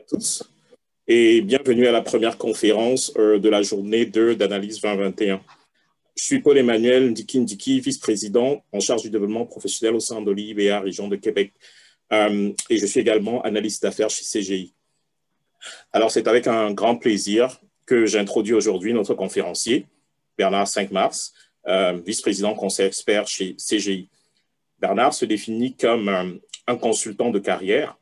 À tous et bienvenue à la première conférence de la journée d'analyse 2021. Je suis Paul-Emmanuel Ndiki, vice-président en charge du développement professionnel au sein de l'IBA Région de Québec et je suis également analyste d'affaires chez CGI. Alors, c'est avec un grand plaisir que j'introduis aujourd'hui notre conférencier, Bernard Cinq-Mars, vice-président conseil expert chez CGI. Bernard se définit comme un consultant de carrière,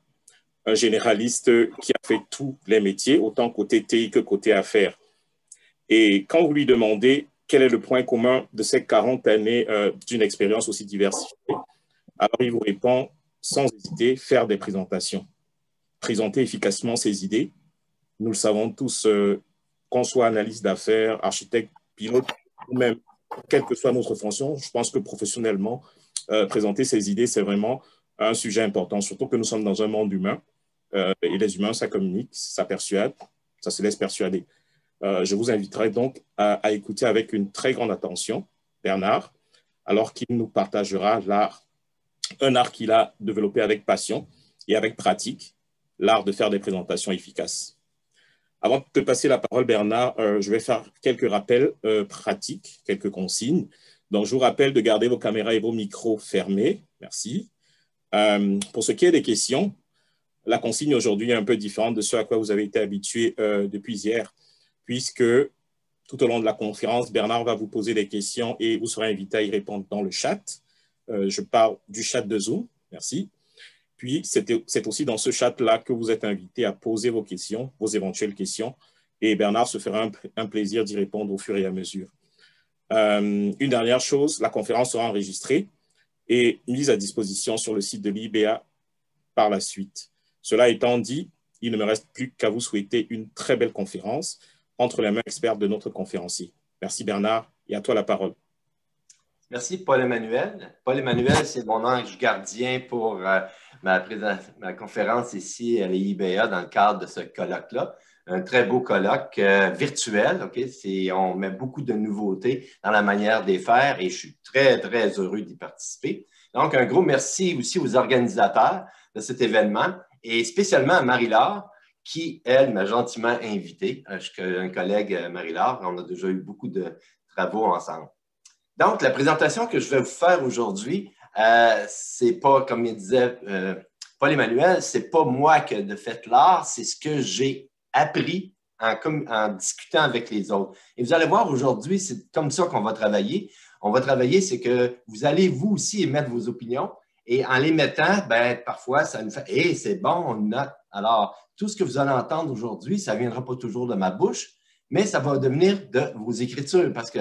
un généraliste qui a fait tous les métiers, autant côté TI que côté affaires. Et quand vous lui demandez quel est le point commun de ces 40 années d'une expérience aussi diversifiée, alors il vous répond sans hésiter, faire des présentations, présenter efficacement ses idées. Nous le savons tous, qu'on soit analyste d'affaires, architecte, pilote, ou même quelle que soit notre fonction, je pense que professionnellement, présenter ses idées, c'est vraiment un sujet important, surtout que nous sommes dans un monde humain. Et les humains, ça communique, ça persuade, ça se laisse persuader. Je vous inviterai donc à écouter avec une très grande attention Bernard, alors qu'il nous partagera un art qu'il a développé avec passion et avec pratique, l'art de faire des présentations efficaces. Avant de te passer la parole, Bernard, je vais faire quelques rappels pratiques, quelques consignes. Donc, je vous rappelle de garder vos caméras et vos micros fermés. Merci. Pour ce qui est des questions, la consigne aujourd'hui est un peu différente de ce à quoi vous avez été habitué depuis hier, puisque tout au long de la conférence, Bernard va vous poser des questions et vous serez invité à y répondre dans le chat. Je parle du chat de Zoom, merci. Puis, c'est aussi dans ce chat-là que vous êtes invité à poser vos questions, vos éventuelles questions, et Bernard se fera un plaisir d'y répondre au fur et à mesure. Une dernière chose, la conférence sera enregistrée et mise à disposition sur le site de l'IBA par la suite. Cela étant dit, il ne me reste plus qu'à vous souhaiter une très belle conférence entre les mains expertes de notre conférencier. Merci Bernard et à toi la parole. Merci Paul-Emmanuel. Paul-Emmanuel, c'est mon ange gardien pour ma conférence ici à l'IBA dans le cadre de ce colloque-là. Un très beau colloque virtuel. Okay? On met beaucoup de nouveautés dans la manière de les faire et je suis très, très heureux d'y participer. Donc, un gros merci aussi aux organisateurs de cet événement et spécialement à Marie-Laure qui, elle, m'a gentiment invité. Je suis un collègue Marie-Laure. On a déjà eu beaucoup de travaux ensemble. Donc, la présentation que je vais vous faire aujourd'hui, c'est pas, comme il disait Paul-Emmanuel, c'est pas moi qui ai fait l'art, c'est ce que j'ai appris en discutant avec les autres. Et vous allez voir aujourd'hui, c'est comme ça qu'on va travailler. On va travailler, c'est que vous allez vous aussi émettre vos opinions et en les mettant, ben, parfois, ça nous fait « Hey, c'est bon, on note ». Alors, tout ce que vous allez entendre aujourd'hui, ça ne viendra pas toujours de ma bouche, mais ça va devenir de vos écritures parce que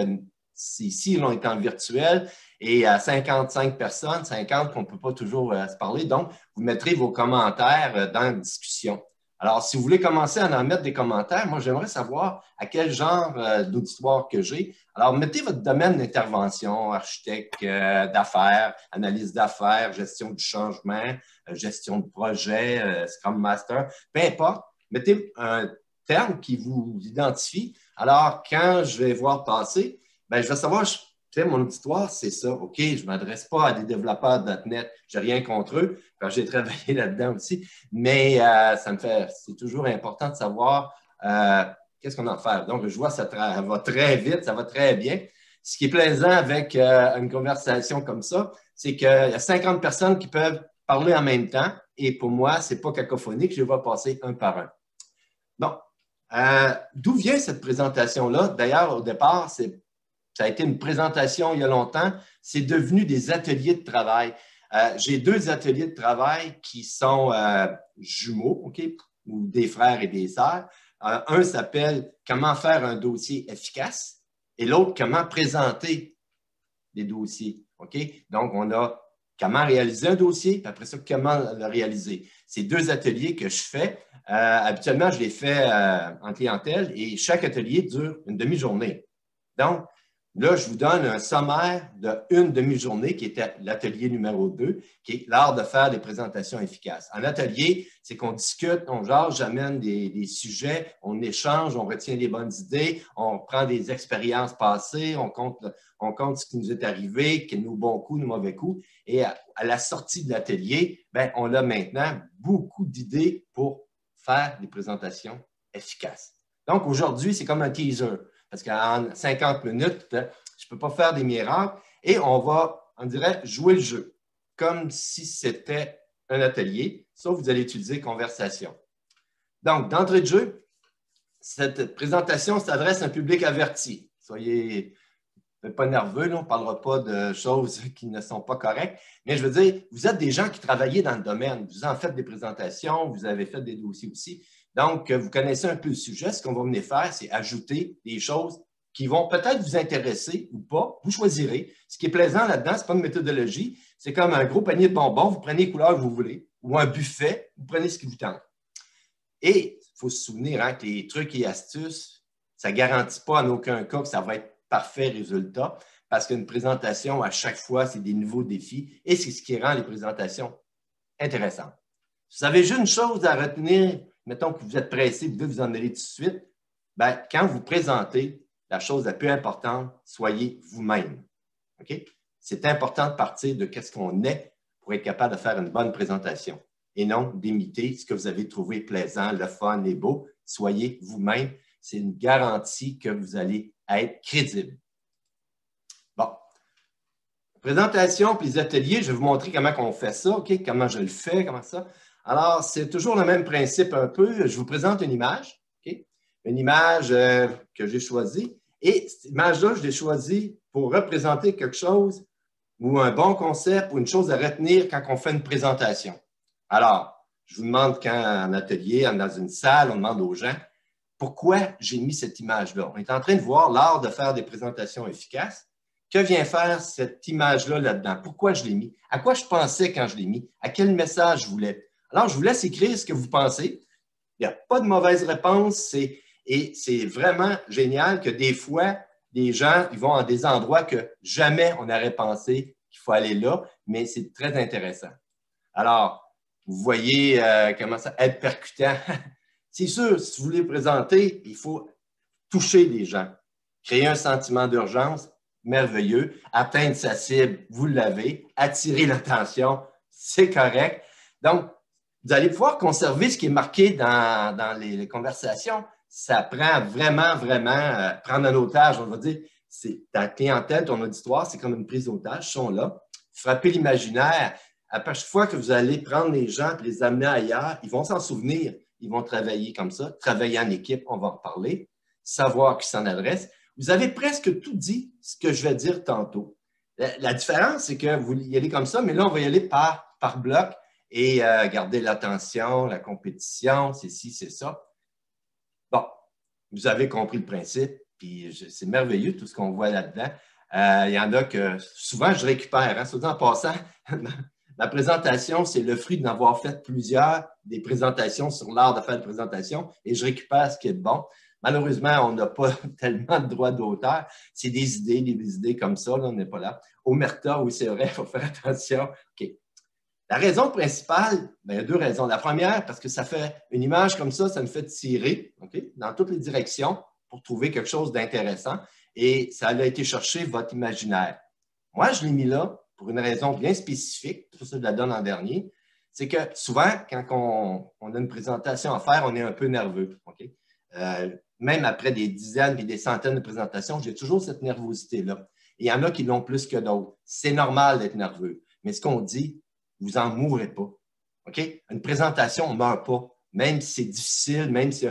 ici, on est en virtuel et à 55 personnes, 50 qu'on ne peut pas toujours se parler. Donc, vous mettrez vos commentaires dans la discussion. Alors, si vous voulez commencer à en mettre des commentaires, moi, j'aimerais savoir à quel genre d'auditoire que j'ai. Alors, mettez votre domaine d'intervention, architecte d'affaires, analyse d'affaires, gestion du changement, gestion de projet, Scrum Master, peu importe. Mettez un terme qui vous identifie. Alors, quand je vais voir passer, ben, je vais savoir, tu sais, mon auditoire, c'est ça. OK, je ne m'adresse pas à des développeurs .NET. Je n'ai rien contre eux. J'ai travaillé là-dedans aussi. Mais c'est toujours important de savoir qu'est-ce qu'on a à faire. Donc, je vois que ça va très vite, ça va très bien. Ce qui est plaisant avec une conversation comme ça, c'est qu'il y a 50 personnes qui peuvent parler en même temps. Et pour moi, ce n'est pas cacophonique. Je vais passer un par un. Bon. D'où vient cette présentation-là? D'ailleurs, au départ, ça a été une présentation il y a longtemps. C'est devenu des ateliers de travail. J'ai 2 ateliers de travail qui sont jumeaux, okay, ou des frères et des sœurs. Un s'appelle « Comment faire un dossier efficace » et l'autre « Comment présenter des dossiers ». Okay? Donc, on a comment réaliser un dossier, puis après ça, comment le réaliser. C'est 2 ateliers que je fais. Habituellement, je les fais en clientèle et chaque atelier dure une demi-journée. Donc, là, je vous donne un sommaire d'une demi-journée qui était l'atelier numéro 2, qui est l'art de faire des présentations efficaces. En atelier, c'est qu'on discute, on jase, j'amène des sujets, on échange, on retient les bonnes idées, on prend des expériences passées, on compte ce qui nous est arrivé, nos bons coups, nos mauvais coups. Et à la sortie de l'atelier, ben, on a maintenant beaucoup d'idées pour faire des présentations efficaces. Donc, aujourd'hui, c'est comme un teaser, parce qu'en 50 minutes, je ne peux pas faire des miracles et on dirait, jouer le jeu, comme si c'était un atelier, sauf que vous allez utiliser conversation. Donc, d'entrée de jeu, cette présentation s'adresse à un public averti. Soyez pas nerveux, là, on ne parlera pas de choses qui ne sont pas correctes, mais je veux dire, vous êtes des gens qui travaillent dans le domaine, vous en faites des présentations, vous avez fait des dossiers aussi, donc vous connaissez un peu le sujet. Ce qu'on va venir faire, c'est ajouter des choses qui vont peut-être vous intéresser ou pas, vous choisirez. Ce qui est plaisant là-dedans, ce n'est pas une méthodologie, c'est comme un gros panier de bonbons, vous prenez les couleurs que vous voulez, ou un buffet, vous prenez ce qui vous tente. Et il faut se souvenir que les trucs et astuces, ça ne garantit pas en aucun cas que ça va être parfait résultat, parce qu'une présentation, à chaque fois, c'est des nouveaux défis et c'est ce qui rend les présentations intéressantes. Si vous avez juste une chose à retenir, mettons que vous êtes pressé, vous devez vous en aller tout de suite, bien, quand vous présentez, la chose la plus importante, soyez vous-même. Okay? C'est important de partir de ce qu'on est pour être capable de faire une bonne présentation et non d'imiter ce que vous avez trouvé plaisant, le fun et beau. Soyez vous-même. C'est une garantie que vous allez être crédible. Bon. Présentation puis les ateliers, je vais vous montrer comment on fait ça, okay? Comment je le fais, comment ça. Alors, c'est toujours le même principe un peu. Je vous présente une image, okay? Une image que j'ai choisie. Et cette image-là, je l'ai choisie pour représenter quelque chose ou un bon concept ou une chose à retenir quand on fait une présentation. Alors, je vous demande quand en atelier, dans une salle, on demande aux gens pourquoi j'ai mis cette image-là. On est en train de voir l'art de faire des présentations efficaces. Que vient faire cette image-là là-dedans? Pourquoi je l'ai mis? À quoi je pensais quand je l'ai mis? À quel message je voulais? Alors, je vous laisse écrire ce que vous pensez. Il n'y a pas de mauvaise réponse. Et c'est vraiment génial que des fois, des gens ils vont à des endroits que jamais on n'aurait pensé qu'il faut aller là, mais c'est très intéressant. Alors, vous voyez comment ça être percutant. C'est sûr, si vous voulez présenter, il faut toucher les gens, créer un sentiment d'urgence, merveilleux, atteindre sa cible, vous l'avez, attirer l'attention, c'est correct. Donc, vous allez pouvoir conserver ce qui est marqué dans les conversations. Ça prend vraiment, prendre un otage, on va dire, c'est ta clientèle, ton auditoire, c'est comme une prise d'otage, ils sont là. Frapper l'imaginaire. À chaque fois que vous allez prendre les gens et les amener ailleurs, ils vont s'en souvenir. Ils vont travailler comme ça, travailler en équipe, on va en reparler, savoir qui s'en adresse. Vous avez presque tout dit ce que je vais dire tantôt. La différence, c'est que vous y allez comme ça, mais là, on va y aller par bloc et garder l'attention, la compétition, c'est ci, c'est ça. Bon, vous avez compris le principe, puis c'est merveilleux tout ce qu'on voit là-dedans. Il y en a que souvent je récupère, soit en passant. Ma présentation, c'est le fruit d'en avoir fait plusieurs, des présentations sur l'art de faire une présentation, et je récupère ce qui est bon. Malheureusement, on n'a pas tellement de droits d'auteur. C'est des idées comme ça, là, on n'est pas là. Omerta, oui, c'est vrai, il faut faire attention. OK. La raison principale, bien, il y a deux raisons. La première, parce que ça fait une image comme ça nous fait tirer dans toutes les directions pour trouver quelque chose d'intéressant, et ça a été chercher votre imaginaire. Moi, je l'ai mis là pour une raison bien spécifique, c'est pour ça que je la donne en dernier, c'est que souvent, quand on a une présentation à faire, on est un peu nerveux. Okay? Même après des dizaines et des centaines de présentations, j'ai toujours cette nervosité-là. Et il y en a qui l'ont plus que d'autres. C'est normal d'être nerveux. Mais ce qu'on dit, vous n'en mourrez pas. Okay? Une présentation, on ne meurt pas. Même si c'est difficile, même si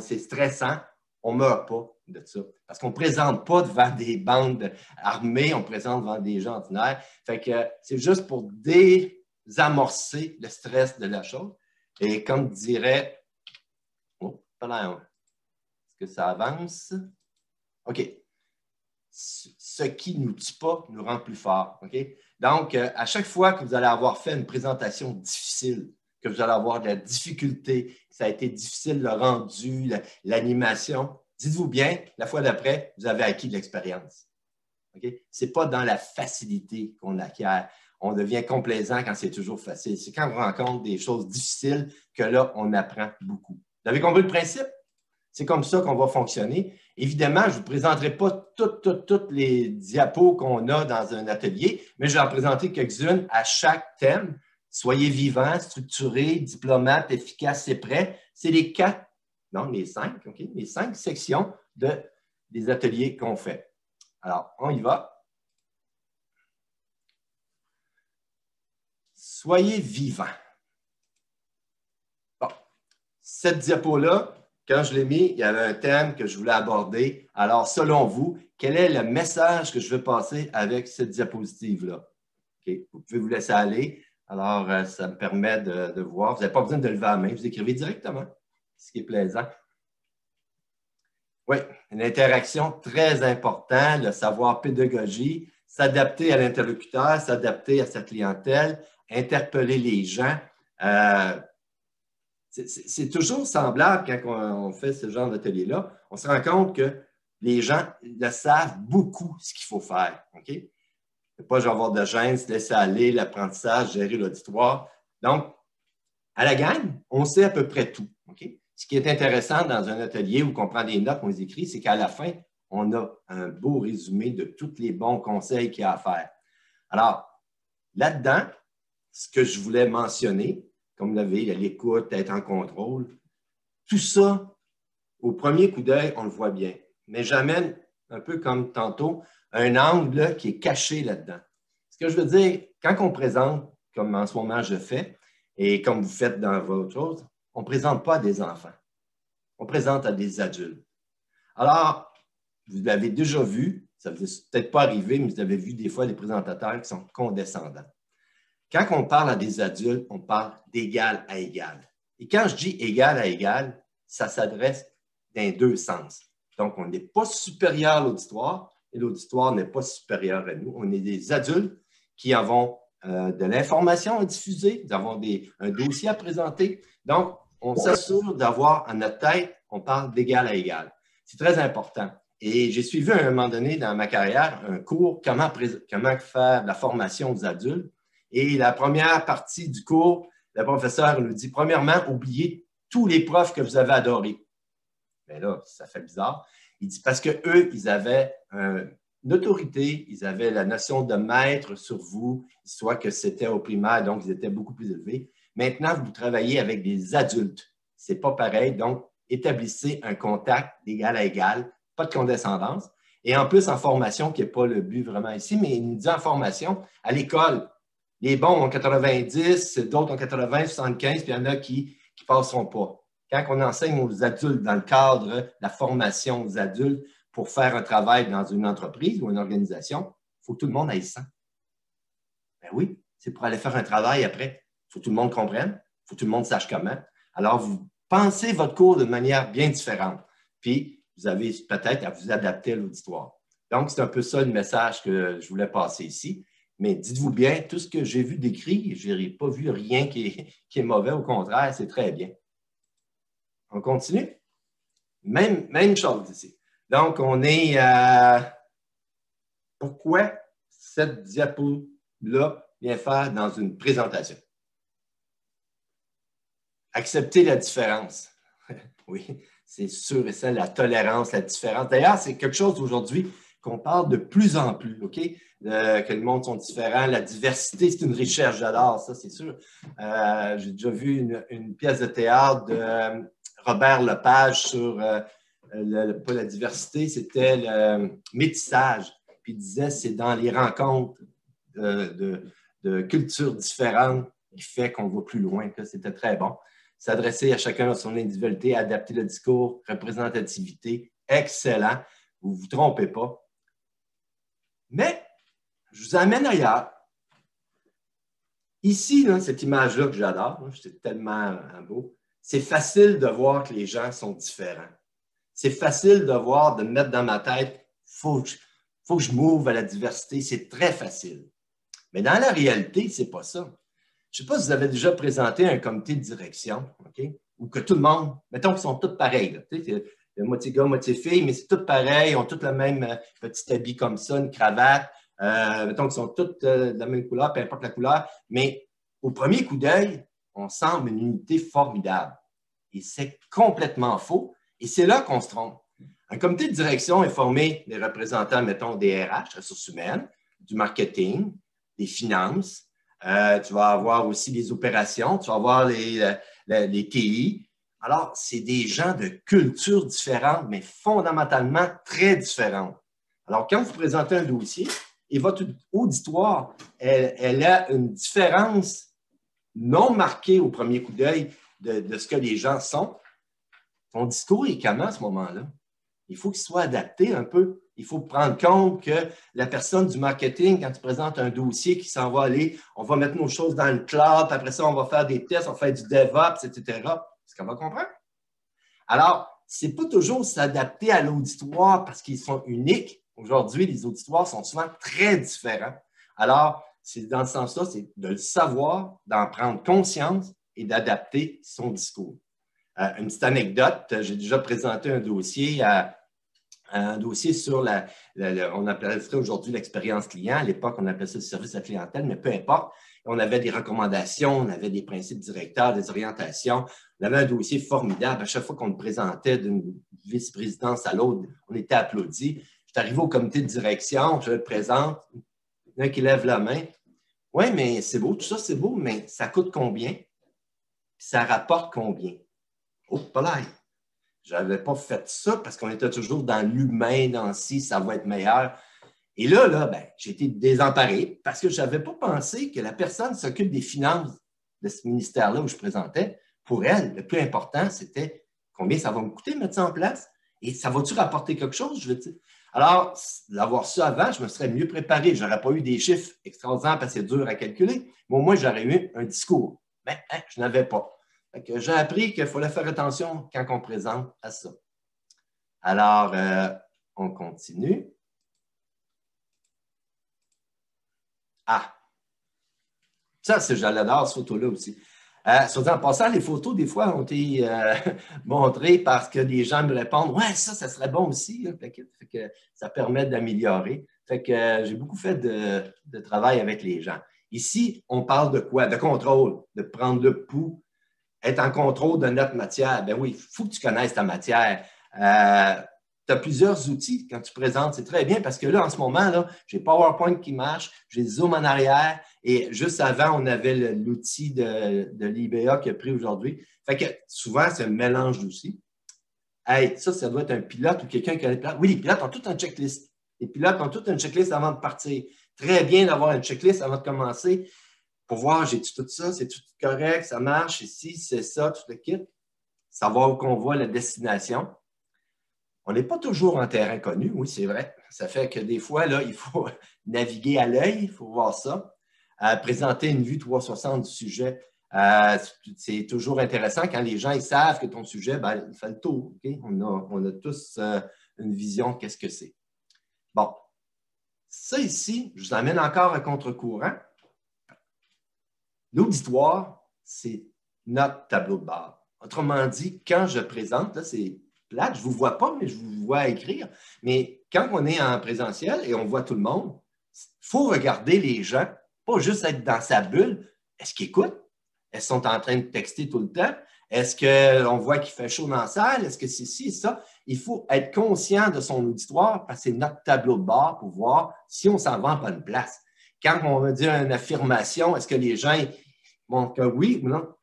c'est stressant, on ne meurt pas de ça. Parce qu'on ne présente pas devant des bandes armées, on présente devant des gens ordinaires. Fait que c'est juste pour désamorcer le stress de la chose. Et comme dirait... Oh, est-ce que ça avance? OK. Ce qui ne nous tue pas nous rend plus forts. OK? Donc, à chaque fois que vous allez avoir fait une présentation difficile, que vous allez avoir de la difficulté, que ça a été difficile le rendu, l'animation, dites-vous bien, la fois d'après, vous avez acquis de l'expérience. Okay? Ce n'est pas dans la facilité qu'on acquiert. On devient complaisant quand c'est toujours facile. C'est quand on rencontre des choses difficiles que là, on apprend beaucoup. Vous avez compris le principe? C'est comme ça qu'on va fonctionner. Évidemment, je ne vous présenterai pas toutes les diapos qu'on a dans un atelier, mais je vais en présenter quelques-unes à chaque thème. Soyez vivant, structuré, diplomate, efficace et prêt. c'est les cinq sections des ateliers qu'on fait. Alors, on y va. Soyez vivants. Bon, cette diapo-là, quand je l'ai mis, il y avait un thème que je voulais aborder. Alors, selon vous, quel est le message que je veux passer avec cette diapositive-là? Okay. Vous pouvez vous laisser aller. Alors, ça me permet de voir. Vous n'avez pas besoin de lever la main. Vous écrivez directement, ce qui est plaisant. Oui, une interaction très importante, le savoir pédagogie, s'adapter à l'interlocuteur, s'adapter à sa clientèle, interpeller les gens. C'est toujours semblable quand on fait ce genre d'atelier-là. On se rend compte que les gens le savent beaucoup ce qu'il faut faire. Okay? Pas genre avoir de gêne, se laisser aller, l'apprentissage, gérer l'auditoire. Donc, à la gang, on sait à peu près tout. Okay? Ce qui est intéressant dans un atelier où on prend des notes, on les écrit, c'est qu'à la fin, on a un beau résumé de tous les bons conseils qu'il y a à faire. Alors, là-dedans, ce que je voulais mentionner, comme vous l'avez, l'écoute, être en contrôle, tout ça, au premier coup d'œil, on le voit bien. Mais j'amène, un peu comme tantôt, un angle qui est caché là-dedans. Ce que je veux dire, quand on présente, comme en ce moment je fais, et comme vous faites dans votre chose, on ne présente pas à des enfants. On présente à des adultes. Alors, vous l'avez déjà vu, ça ne vous est peut-être pas arrivé, mais vous avez vu des fois des présentateurs qui sont condescendants. Quand on parle à des adultes, on parle d'égal à égal. Et quand je dis égal à égal, ça s'adresse dans deux sens. Donc, on n'est pas supérieur à l'auditoire et l'auditoire n'est pas supérieur à nous. On est des adultes qui avons de l'information à diffuser, nous avons un dossier à présenter. Donc, on s'assure d'avoir en notre tête, on parle d'égal à égal. C'est très important. Et j'ai suivi à un moment donné dans ma carrière un cours comment faire de la formation aux adultes. Et la première partie du cours, le professeur nous dit, premièrement, oubliez tous les profs que vous avez adorés. Bien là, ça fait bizarre. Il dit, parce qu'eux, ils avaient une autorité, ils avaient la notion de maître sur vous, soit que c'était au primaire, donc ils étaient beaucoup plus élevés. Maintenant, vous travaillez avec des adultes. Ce n'est pas pareil, donc établissez un contact d'égal à égal, pas de condescendance. Et en plus, en formation, qui n'est pas le but vraiment ici, mais il nous dit en formation, à l'école, les bons ont 90, d'autres ont 80, 75, puis il y en a qui ne passeront pas. Quand on enseigne aux adultes dans le cadre de la formation aux adultes pour faire un travail dans une entreprise ou une organisation, il faut que tout le monde aille 100. Ben oui, c'est pour aller faire un travail après. Il faut que tout le monde comprenne, il faut que tout le monde sache comment. Alors, vous pensez votre cours de manière bien différente. Puis, vous avez peut-être à vous adapter à l'auditoire. Donc, c'est un peu ça le message que je voulais passer ici. Mais dites-vous bien, tout ce que j'ai vu décrit, je n'ai pas vu rien qui est mauvais. Au contraire, c'est très bien. On continue? Même chose ici. Donc, on est à... Pourquoi cette diapo-là vient faire dans une présentation? Accepter la différence. Oui, c'est sûr et ça, la tolérance, la différence. D'ailleurs, c'est quelque chose aujourd'hui qu'on parle de plus en plus, OK? Que le monde sont différents. La diversité, c'est une richesse, j'adore ça, c'est sûr. J'ai déjà vu une pièce de théâtre de Robert Lepage sur, pas la diversité, c'était le métissage. Puis il disait, c'est dans les rencontres de cultures différentes qui fait qu'on va plus loin. C'était très bon. S'adresser à chacun à son individualité, adapter le discours, représentativité, excellent. Vous ne vous trompez pas. Mais, je vous amène ailleurs. Ici, là, cette image-là que j'adore, c'est tellement beau, c'est facile de voir que les gens sont différents. C'est facile de voir, de me mettre dans ma tête, faut que je m'ouvre à la diversité, c'est très facile. Mais dans la réalité, ce n'est pas ça. Je ne sais pas si vous avez déjà présenté un comité de direction, OK? Ou que tout le monde, mettons qu'ils sont tous pareils. C'est moitié gars, moitié fille, mais c'est tous pareils, ils ont tous le même petit habit comme ça, une cravate. Mettons qu'ils sont tous de la même couleur, peu importe la couleur. Mais au premier coup d'œil, on semble une unité formidable. Et c'est complètement faux. Et c'est là qu'on se trompe. Un comité de direction est formé des représentants, mettons, des RH, ressources humaines, du marketing, des finances. Tu vas avoir aussi les opérations, tu vas avoir les TI. Alors, c'est des gens de cultures différentes, mais fondamentalement très différentes. Alors, quand vous présentez un dossier, et votre auditoire, elle a une différence non marquée au premier coup d'œil de ce que les gens sont, ton discours est comment à ce moment-là? Il faut qu'il soit adapté un peu. Il faut prendre compte que la personne du marketing, quand tu présentes un dossier qui s'en va aller, on va mettre nos choses dans le cloud, puis après ça, on va faire des tests, on va faire du DevOps, etc. Est-ce qu'on va comprendre? Alors, ce n'est pas toujours s'adapter à l'auditoire parce qu'ils sont uniques. Aujourd'hui, les auditoires sont souvent très différents. Alors, c'est dans ce sens-là, c'est de le savoir, d'en prendre conscience et d'adapter son discours. Une petite anecdote, j'ai déjà présenté un dossier sur on appellerait aujourd'hui l'expérience client. À l'époque, on appelait ça le service à la clientèle, mais peu importe. On avait des recommandations, on avait des principes directeurs, des orientations. On avait un dossier formidable. À chaque fois qu'on le présentait d'une vice-présidence à l'autre, on était applaudi. Je suis arrivé au comité de direction, je le présente. Il y en a qui lève la main. Oui, mais c'est beau, tout ça, c'est beau, mais ça coûte combien? Puis ça rapporte combien? Oh, pas là. Je n'avais pas fait ça parce qu'on était toujours dans l'humain, dans si ça va être meilleur. Et là, j'ai été désemparé parce que je n'avais pas pensé que la personne qui s'occupe des finances de ce ministère-là où je présentais, pour elle, le plus important, c'était combien ça va me coûter de mettre ça en place et ça va-tu rapporter quelque chose, je veux dire. Alors, d'avoir ça avant, je me serais mieux préparé. Je n'aurais pas eu des chiffres extraordinaires parce que c'est dur à calculer, mais au moins, j'aurais eu un discours. Mais je n'avais pas. J'ai appris qu'il fallait faire attention quand on présente à ça. Alors, on continue. Ah! Ça, j'adore cette photo-là aussi. En passant, les photos, des fois, ont été montrées parce que des gens me répondent « Ouais, ça serait bon aussi. » Fait que ça permet d'améliorer. Fait que j'ai beaucoup fait de travail avec les gens. Ici, on parle de quoi? De contrôle, de prendre le pouls, être en contrôle de notre matière. Ben oui, il faut que tu connaisses ta matière. Tu as plusieurs outils quand tu présentes. C'est très bien parce que là, en ce moment, j'ai PowerPoint qui marche, j'ai Zoom en arrière et juste avant, on avait l'outil de l'IBA qui a pris aujourd'hui. Fait que souvent, c'est un mélange d'outils. Hey, ça doit être un pilote ou quelqu'un qui a les pilotes. Oui, les pilotes ont toute une checklist. Les pilotes ont toute une checklist avant de partir. Très bien d'avoir une checklist avant de commencer pour voir, j'ai-tu tout ça, c'est tout correct, ça marche ici, c'est ça, tout le kit. Savoir où qu'on va, la destination. On n'est pas toujours en terrain connu, oui, c'est vrai. Ça fait que des fois, là, il faut naviguer à l'œil, il faut voir ça. Présenter une vue 360 du sujet, c'est toujours intéressant quand les gens ils savent que ton sujet, il fait le tour. Okay? On a tous une vision, qu'est-ce que c'est. Bon, ça ici, je vous amène encore à contre-courant. L'auditoire, c'est notre tableau de bord. Autrement dit, quand je présente, là, c'est plate, je ne vous vois pas, mais je vous vois écrire. Mais quand on est en présentiel et on voit tout le monde, il faut regarder les gens, pas juste être dans sa bulle. Est-ce qu'ils écoutent? Est-ce qu'ils sont en train de texter tout le temps? Est-ce qu'on voit qu'il fait chaud dans la salle? Est-ce que c'est ci, ça? Il faut être conscient de son auditoire parce que c'est notre tableau de bord pour voir si on s'en va en bonne place. Quand on va dire une affirmation, est-ce que les gens montrent que oui ou non?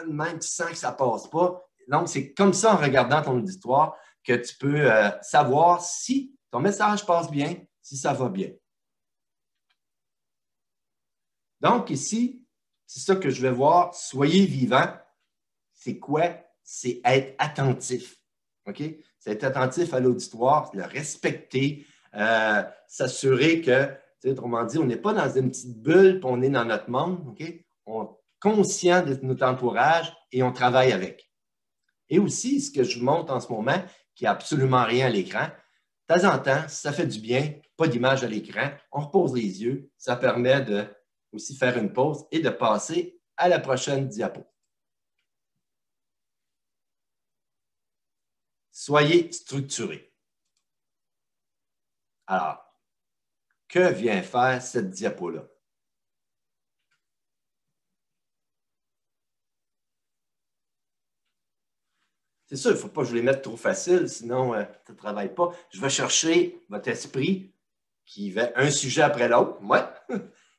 Même tu sens que ça ne passe pas. Donc, c'est comme ça, en regardant ton auditoire, que tu peux savoir si ton message passe bien, si ça va bien. Donc, ici, c'est ça que je vais voir. Soyez vivant. C'est quoi? C'est être attentif. OK? C'est être attentif à l'auditoire, le respecter, s'assurer que, autrement dit, on n'est pas dans une petite bulle, puis on est dans notre monde. OK? On est conscient de notre entourage et on travaille avec. Et aussi, ce que je vous montre en ce moment, qui n'a absolument rien à l'écran, de temps en temps, ça fait du bien, pas d'image à l'écran, on repose les yeux, ça permet de aussi faire une pause et de passer à la prochaine diapo. Soyez structurés. Alors, que vient faire cette diapo-là? C'est sûr, il ne faut pas que je les mette trop facile, sinon ça ne travaille pas. Je vais chercher votre esprit qui va un sujet après l'autre. Ouais,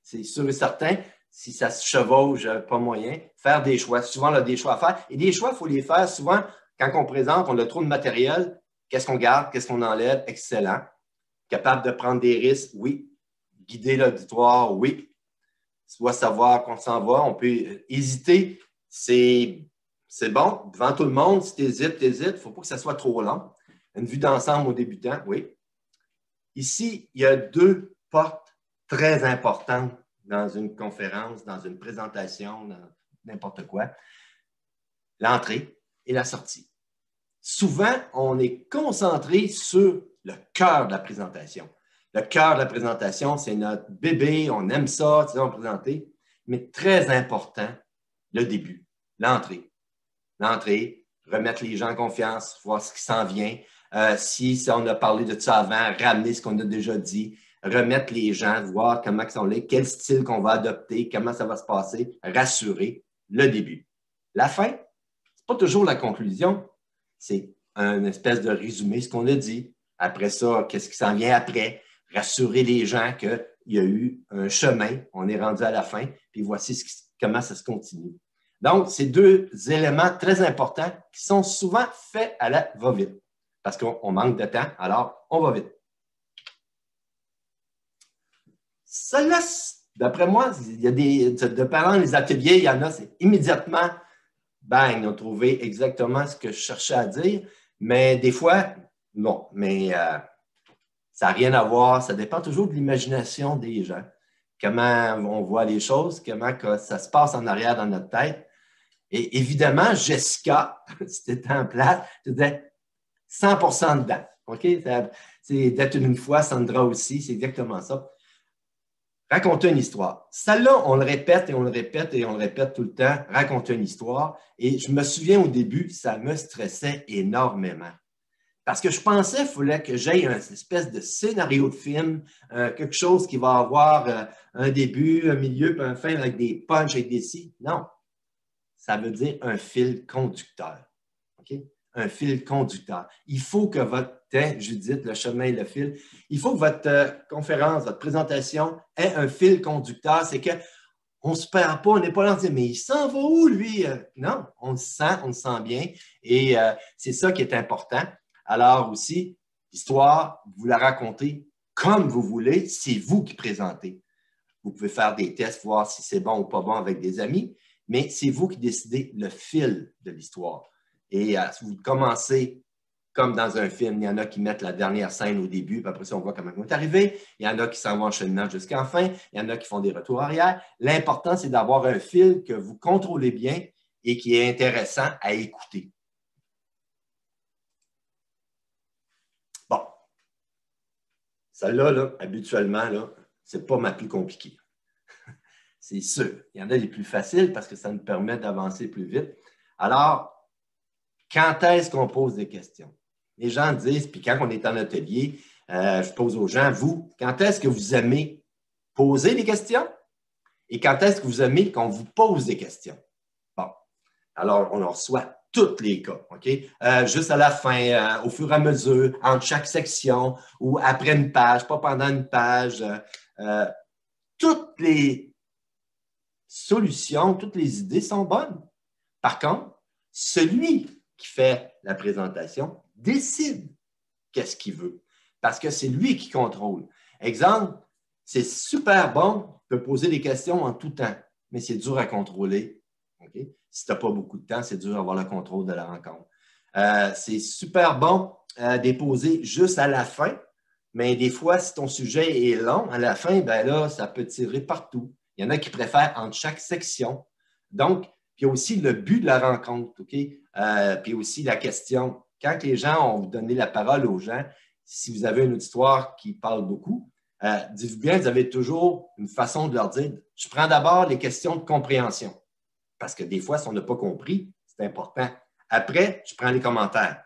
c'est sûr et certain. Si ça se chevauche, pas moyen. Faire des choix. Souvent, on a des choix à faire. Et des choix, il faut les faire souvent quand on présente, on a trop de matériel. Qu'est-ce qu'on garde? Qu'est-ce qu'on enlève? Excellent. Capable de prendre des risques? Oui. Guider l'auditoire? Oui. Soit savoir qu'on s'en va. On peut hésiter. C'est bon. Devant tout le monde, si tu hésites, il ne faut pas que ça soit trop long. Une vue d'ensemble aux débutants? Oui. Ici, il y a deux portes très importantes dans une conférence, dans une présentation, dans n'importe quoi. L'entrée et la sortie. Souvent, on est concentré sur le cœur de la présentation. Le cœur de la présentation, c'est notre bébé, on aime ça, tu sais, on va présenter, mais très important, le début, l'entrée. L'entrée, remettre les gens en confiance, voir ce qui s'en vient. Si on a parlé de ça avant, ramener ce qu'on a déjà dit, remettre les gens, voir comment ils sont là, quel style qu'on va adopter, comment ça va se passer, rassurer le début. La fin, ce n'est pas toujours la conclusion, c'est une espèce de résumé, ce qu'on a dit. Après ça, qu'est-ce qui s'en vient après? Rassurer les gens qu'il y a eu un chemin, on est rendu à la fin, puis voici comment ça se continue. Donc, c'est deux éléments très importants qui sont souvent faits à la va-vite, parce qu'on manque de temps, alors on va vite. Ça laisse, d'après moi, il y a de parlant les ateliers, il y en a, c'est immédiatement, bang, ils ont trouvé exactement ce que je cherchais à dire, mais des fois, non, mais ça n'a rien à voir, ça dépend toujours de l'imagination des gens, comment on voit les choses, comment ça se passe en arrière dans notre tête. Et évidemment, Jessica, si tu étais en place, tu disais 100% dedans. OK? C'est d'être une fois, Sandra aussi, c'est exactement ça. Raconter une histoire. Celle-là, on le répète et on le répète et on le répète tout le temps. Raconter une histoire. Et je me souviens au début, ça me stressait énormément. Parce que je pensais qu'il fallait que j'aille une espèce de scénario de film, quelque chose qui va avoir un début, un milieu, puis un fin avec des punchs, avec des si. Non. Ça veut dire un fil conducteur. OK? Un fil conducteur. Il faut que votre, Judith, le chemin et le fil, il faut que votre conférence, votre présentation ait un fil conducteur. C'est qu'on ne se perd pas, on n'est pas là en disant, mais il s'en va où, lui? Non, on le sent bien. Et c'est ça qui est important. Alors aussi, l'histoire, vous la racontez comme vous voulez, c'est vous qui présentez. Vous pouvez faire des tests, voir si c'est bon ou pas bon avec des amis, mais c'est vous qui décidez le fil de l'histoire. Et si vous commencez comme dans un film, il y en a qui mettent la dernière scène au début, puis après ça, on voit comment ils vont arriver. Il y en a qui s'en vont en cheminant jusqu'à la fin. Il y en a qui font des retours arrière. L'important, c'est d'avoir un fil que vous contrôlez bien et qui est intéressant à écouter. Bon. Celle-là, là, habituellement, là, ce n'est pas ma plus compliquée. C'est sûr. Il y en a les plus faciles parce que ça nous permet d'avancer plus vite. Alors, quand est-ce qu'on pose des questions? Les gens disent, puis quand on est en atelier, je pose aux gens, vous, quand est-ce que vous aimez poser des questions? Et quand est-ce que vous aimez qu'on vous pose des questions? Bon. Alors, on en reçoit tous les cas, OK? Juste à la fin, au fur et à mesure, entre chaque section ou après une page, pas pendant une page. Toutes les solutions, toutes les idées sont bonnes. Par contre, celui qui fait la présentation décide qu'est-ce qu'il veut, parce que c'est lui qui contrôle. Exemple, c'est super bon, tu peux poser des questions en tout temps, mais c'est dur à contrôler. Okay? Si tu n'as pas beaucoup de temps, c'est dur d'avoir le contrôle de la rencontre. C'est super bon de poser juste à la fin, mais des fois, si ton sujet est long, à la fin, ben là, ça peut tirer partout. Il y en a qui préfèrent entre chaque section. Donc, puis il y a aussi le but de la rencontre, OK? Puis aussi la question. Quand les gens ont donné la parole aux gens, si vous avez une auditoire qui parle beaucoup, dites-vous bien, vous avez toujours une façon de leur dire, je prends d'abord les questions de compréhension. Parce que des fois, si on n'a pas compris, c'est important. Après, je prends les commentaires.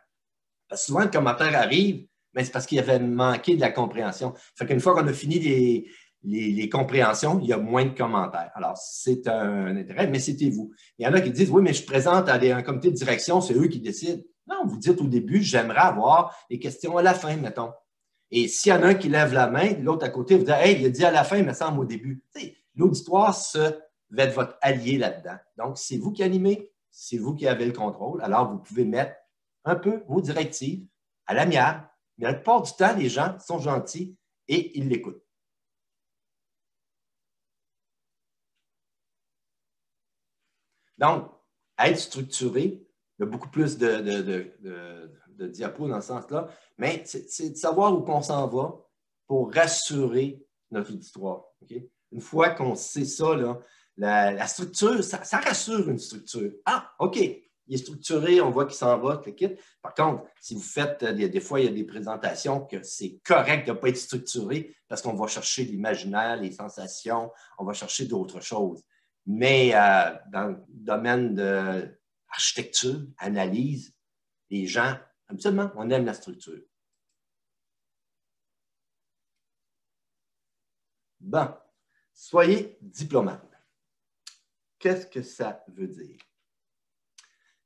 Parce que souvent, le commentaire arrive, mais c'est parce qu'il y avait manqué de la compréhension. Fait qu'une fois qu'on a fini les compréhensions, il y a moins de commentaires. Alors, c'est un intérêt, mais c'était vous. Il y en a qui disent, oui, mais je présente à un comité de direction, c'est eux qui décident. Non, vous dites au début, j'aimerais avoir les questions à la fin, mettons. Et s'il y en a un qui lève la main, l'autre à côté vous dit, hey, il a dit à la fin, il me semble au début. L'auditoire se va être votre allié là-dedans. Donc, c'est vous qui animez, c'est vous qui avez le contrôle. Alors, vous pouvez mettre un peu vos directives à l'amiable, mais la plupart du temps, les gens sont gentils et ils l'écoutent. Donc, être structuré, il y a beaucoup plus de diapos dans ce sens-là, mais c'est de savoir où on s'en va pour rassurer notre auditoire. Okay? Une fois qu'on sait ça, là, la structure, ça rassure une structure. Ah, OK, il est structuré, on voit qu'il s'en va, le kit. Par contre, si vous faites, des fois, il y a des présentations que c'est correct de ne pas être structuré parce qu'on va chercher l'imaginaire, les sensations, on va chercher d'autres choses. Mais dans le domaine de architecture, analyse, les gens, absolument, on aime la structure. Bon, soyez diplomate. Qu'est-ce que ça veut dire?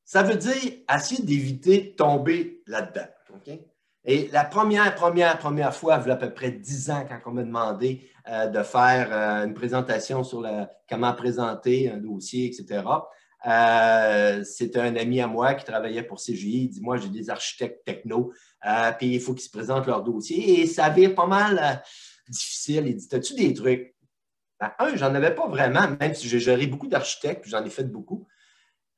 Ça veut dire essayer d'éviter de tomber là-dedans. Okay? Et la première fois, il y a à peu près 10 ans, quand on m'a demandé de faire une présentation sur comment présenter un dossier, etc., c'était un ami à moi qui travaillait pour CGI. Il dit, moi, j'ai des architectes techno, puis il faut qu'ils se présentent leur dossier. Et ça avait pas mal difficile. Il dit, as-tu des trucs? Ben, j'en avais pas vraiment, même si j'ai géré beaucoup d'architectes, puis j'en ai fait beaucoup.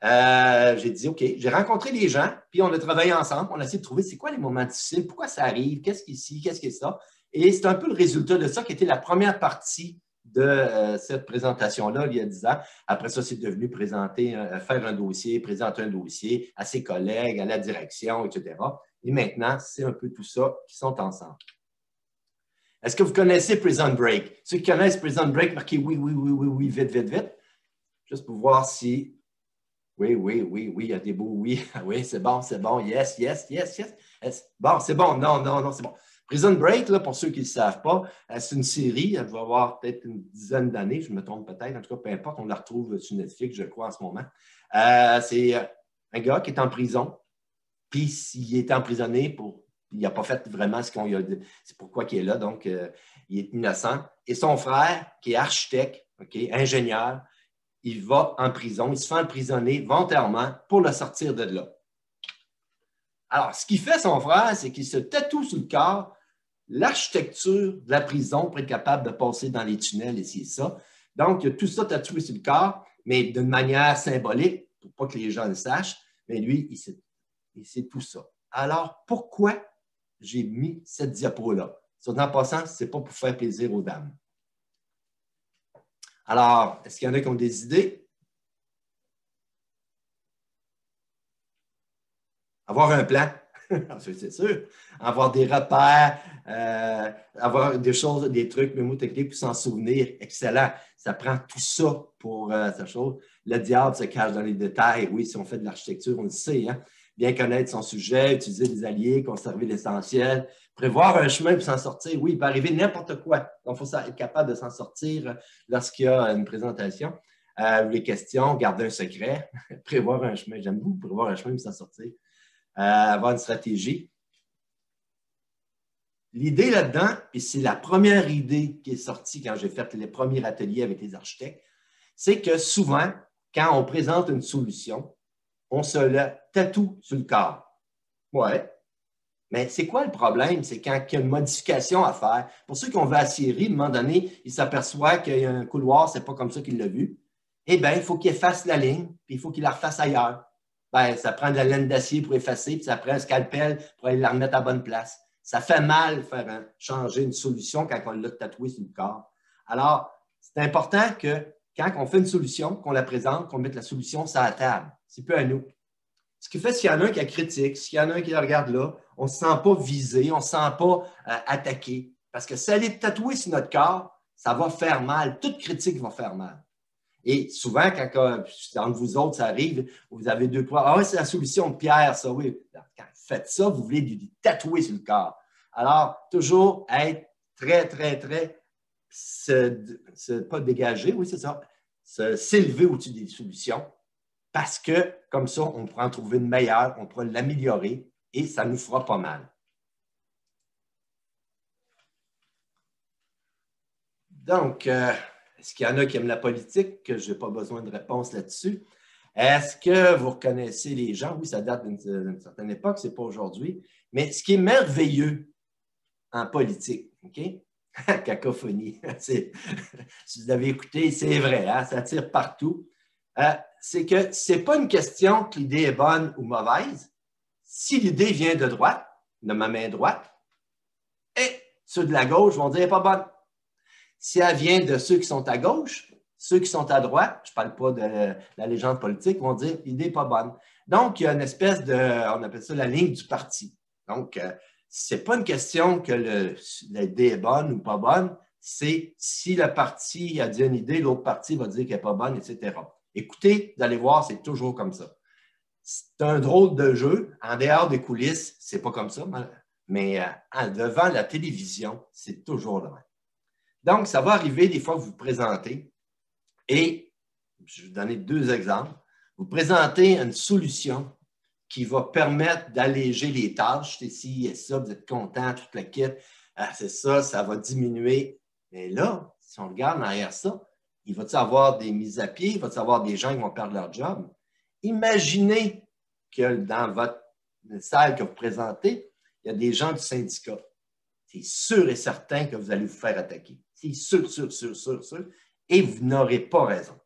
J'ai dit, OK, j'ai rencontré des gens, puis on a travaillé ensemble, on a essayé de trouver c'est quoi les moments difficiles, pourquoi ça arrive, qu'est-ce qui est ci, qu'est-ce qui est ça. Et c'est un peu le résultat de ça qui était la première partie de cette présentation-là, il y a 10 ans. Après ça, c'est devenu faire un dossier, présenter un dossier à ses collègues, à la direction, etc. Et maintenant, c'est un peu tout ça qui sont ensemble. Est-ce que vous connaissez Prison Break? Ceux qui connaissent Prison Break, marquez oui, oui, oui, oui, oui, vite, vite, vite. Juste pour voir si... Oui, oui, oui, oui, il y a des beaux oui. Oui, c'est bon, yes, yes, yes, yes. Bon, c'est bon, non, c'est bon. Prison Break, là, pour ceux qui ne le savent pas, c'est une série, elle va avoir peut-être une dizaine d'années, je me trompe peut-être, en tout cas, peu importe, on la retrouve sur Netflix, je crois, en ce moment. C'est un gars qui est en prison, puis il est emprisonné pour... Il n'a pas fait vraiment ce qu'on lui a dit. C'est pourquoi il est là, donc il est innocent. Et son frère, qui est architecte, okay, ingénieur, il va en prison, il se fait emprisonner volontairement pour le sortir de là. Alors, ce qu'il fait, son frère, c'est qu'il se tatoue sur le corps l'architecture de la prison pour être capable de passer dans les tunnels et c'est ça. Donc, il y a tout ça tatoué sur le corps, mais d'une manière symbolique, pour pas que les gens le sachent, mais lui, il sait tout ça. Alors, pourquoi j'ai mis cette diapo-là? En passant, ce n'est pas pour faire plaisir aux dames. Alors, est-ce qu'il y en a qui ont des idées? Avoir un plan, c'est sûr. Avoir des repères, avoir des choses, des trucs mémotechniques pour s'en souvenir, excellent. Ça prend tout ça pour cette chose. Le diable se cache dans les détails. Oui, si on fait de l'architecture, on le sait. Hein? Bien connaître son sujet, utiliser des alliés, conserver l'essentiel, prévoir un chemin pour s'en sortir. Oui, il peut arriver n'importe quoi. Donc, il faut être capable de s'en sortir lorsqu'il y a une présentation. Les questions, garder un secret, prévoir un chemin. J'aime beaucoup prévoir un chemin pour s'en sortir. Avoir une stratégie. L'idée là-dedans, et c'est la première idée qui est sortie quand j'ai fait les premiers ateliers avec les architectes, c'est que souvent, quand on présente une solution, on se la tatoue sur le corps. Ouais. Mais c'est quoi le problème? C'est quand il y a une modification à faire. Pour ceux qui ont vu la série, à un moment donné, ils s'aperçoivent qu'il y a un couloir, c'est pas comme ça qu'il l'a vu. Eh bien, il faut qu'il efface la ligne, puis il faut qu'il la refasse ailleurs. Ben, ça prend de la laine d'acier pour effacer, puis ça prend un scalpel pour aller la remettre à bonne place. Ça fait mal faire changer une solution quand on l'a tatoué sur le corps. Alors, c'est important que quand on fait une solution, qu'on la présente, qu'on mette la solution sur la table. C'est peu à nous. Ce qui fait, s'il y en a un qui la critique, s'il y en a un qui la regarde là, on ne se sent pas visé, on ne se sent pas attaqué. Parce que si elle est tatouée sur notre corps, ça va faire mal. Toute critique va faire mal. Et souvent, quand entre vous autres, ça arrive, vous avez deux points. Ah oui, c'est la solution de Pierre, ça, oui. Quand vous faites ça, vous voulez lui tatouer sur le corps. Alors, toujours être très, très, très, pas dégager, oui, c'est ça, s'élever au-dessus des solutions, parce que, comme ça, on pourra en trouver une meilleure, on pourra l'améliorer et ça nous fera pas mal. Donc, Est-ce qu'il y en a qui aiment la politique, que je n'ai pas besoin de réponse là-dessus? Est-ce que vous reconnaissez les gens? Oui, ça date d'une certaine époque, ce n'est pas aujourd'hui. Mais ce qui est merveilleux en politique, OK? Cacophonie, si vous avez écouté, c'est vrai, hein? Ça tire partout. C'est que ce n'est pas une question que l'idée est bonne ou mauvaise. Si l'idée vient de droite, de ma main droite, et ceux de la gauche vont dire qu'elle n'est pas bonne. Si elle vient de ceux qui sont à gauche, ceux qui sont à droite, je ne parle pas de la légende politique, vont dire que l'idée n'est pas bonne. Donc, il y a une espèce de, on appelle ça la ligne du parti. Donc, ce n'est pas une question que l'idée est bonne ou pas bonne, c'est si le parti a dit une idée, l'autre parti va dire qu'elle n'est pas bonne, etc. Écoutez, vous allez voir, c'est toujours comme ça. C'est un drôle de jeu. En dehors des coulisses, ce n'est pas comme ça, mais devant la télévision, c'est toujours le même. Donc, ça va arriver des fois que vous vous présentez et, je vais vous donner 2 exemples, vous présentez une solution qui va permettre d'alléger les tâches. C'est ci et ça, vous êtes content, toute la quête, c'est ça, ça va diminuer. Mais là, si on regarde derrière ça, il va y avoir des mises à pied, il va y avoir des gens qui vont perdre leur job. Imaginez que dans votre salle que vous présentez, il y a des gens du syndicat. C'est sûr et certain que vous allez vous faire attaquer. C'est sûr. Et vous n'aurez pas raison.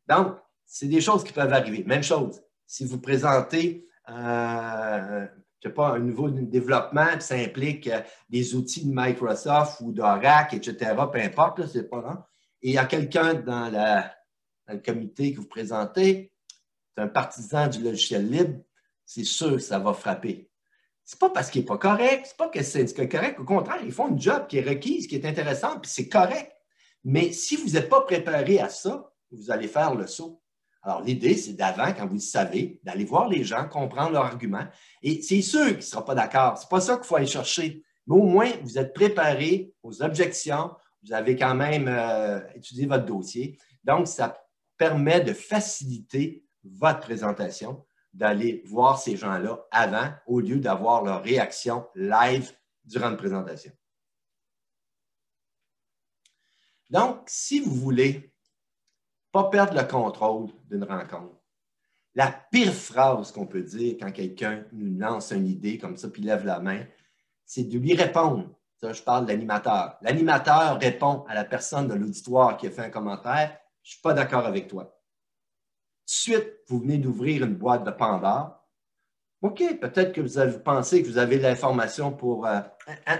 Donc, c'est des choses qui peuvent arriver. Même chose, si vous présentez je sais pas, un nouveau développement, puis ça implique des outils de Microsoft ou d'Oracle, etc., peu importe, c'est pas grave. Et il y a quelqu'un dans le comité que vous présentez, c'est un partisan du logiciel libre, c'est sûr que ça va frapper. Ce n'est pas parce qu'il n'est pas correct, ce n'est pas que le syndicat est correct. Au contraire, ils font une job qui est requise, qui est intéressante, puis c'est correct. Mais si vous n'êtes pas préparé à ça, vous allez faire le saut. Alors, l'idée, c'est d'avant, quand vous le savez, d'aller voir les gens, comprendre leurs arguments. Et c'est sûr qu'ils ne seront pas d'accord. Ce n'est pas ça qu'il faut aller chercher. Mais au moins, vous êtes préparé aux objections. Vous avez quand même étudié votre dossier. Donc, ça permet de faciliter votre présentation, d'aller voir ces gens-là avant, au lieu d'avoir leur réaction live durant une présentation. Donc, si vous voulez pas perdre le contrôle d'une rencontre, la pire phrase qu'on peut dire quand quelqu'un nous lance une idée comme ça, puis lève la main, c'est de lui répondre. Ça, je parle de l'animateur. L'animateur répond à la personne de l'auditoire qui a fait un commentaire, « Je ne suis pas d'accord avec toi. » Tout de suite, vous venez d'ouvrir une boîte de Pandore. OK, peut-être que vous pensez que vous avez l'information pour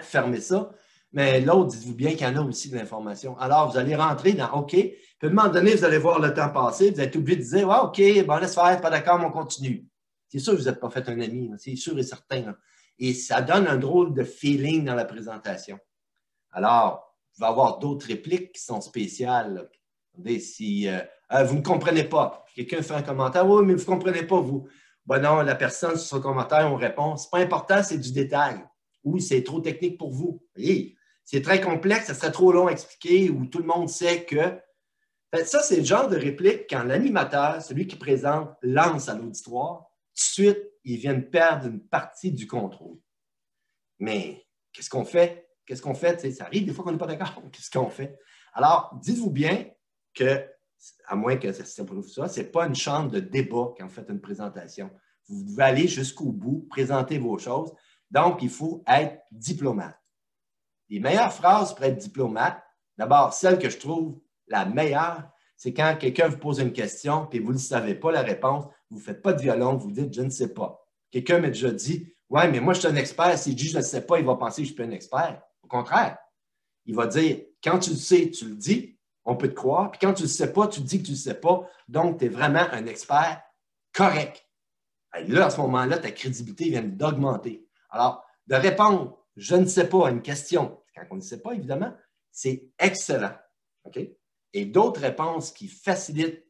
fermer ça, mais l'autre, dites-vous bien qu'il y en a aussi de l'information. Alors, vous allez rentrer dans OK, puis à un moment donné, vous allez voir le temps passer, vous êtes obligé de dire ouais, OK, bon, laisse faire, pas d'accord, mais on continue. C'est sûr que vous n'êtes pas fait un ami, c'est sûr et certain. Là. Et ça donne un drôle de feeling dans la présentation. Alors, il va y avoir d'autres répliques qui sont spéciales. Si vous ne comprenez pas, quelqu'un fait un commentaire, oui, mais vous ne comprenez pas, vous. Ben non, la personne sur son commentaire, on répond, ce n'est pas important, c'est du détail. Ou c'est trop technique pour vous. Voyez, c'est très complexe, ça serait trop long à expliquer, ou tout le monde sait que. Ça, c'est le genre de réplique quand l'animateur, celui qui présente, lance à l'auditoire, tout de suite, ils viennent perdre une partie du contrôle. Mais qu'est-ce qu'on fait? Qu'est-ce qu'on fait? Ça arrive des fois qu'on n'est pas d'accord. Qu'est-ce qu'on fait? Alors, dites-vous bien que, à moins que ça prouve ça, ce n'est pas une chambre de débat quand vous faites une présentation. Vous devez aller jusqu'au bout, présenter vos choses. Donc, il faut être diplomate. Les meilleures phrases pour être diplomate, d'abord, celle que je trouve la meilleure, c'est quand quelqu'un vous pose une question et vous ne savez pas la réponse, vous ne faites pas de violon, vous dites « je ne sais pas ». Quelqu'un m'a déjà dit « ouais, mais moi, je suis un expert. Si je dis « je ne sais pas », il va penser que je suis un expert. » Au contraire, il va dire « quand tu le sais, tu le dis, on peut te croire. Puis quand tu ne le sais pas, tu dis que tu ne le sais pas. Donc, tu es vraiment un expert correct. » Et là, à ce moment-là, ta crédibilité vient d'augmenter. Alors, de répondre « je ne sais pas » à une question, quand on ne sait pas, évidemment, c'est excellent. OK? Et d'autres réponses qui facilitent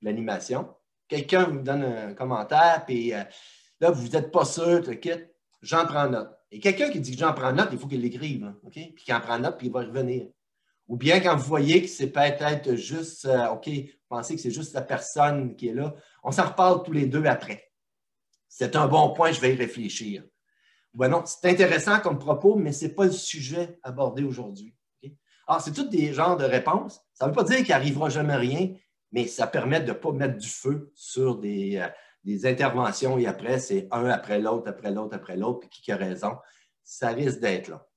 l'animation. Quelqu'un vous donne un commentaire, puis là, vous n'êtes pas sûr, tu quittes, j'en prends note. Et quelqu'un qui dit que j'en prends note, il faut qu'il l'écrive, OK? Puis qu'il en prend note, puis il va revenir. Ou bien quand vous voyez que c'est peut-être juste, OK, vous pensez que c'est juste la personne qui est là, on s'en reparle tous les deux après. C'est un bon point, je vais y réfléchir. Ben non, c'est intéressant comme propos, mais ce n'est pas le sujet abordé aujourd'hui. Okay? Alors, c'est tous des genres de réponses. Ça ne veut pas dire qu'il n'arrivera jamais rien, mais ça permet de ne pas mettre du feu sur des interventions et après, c'est un après l'autre, après l'autre, après l'autre, puis qui a raison. Ça risque d'être là.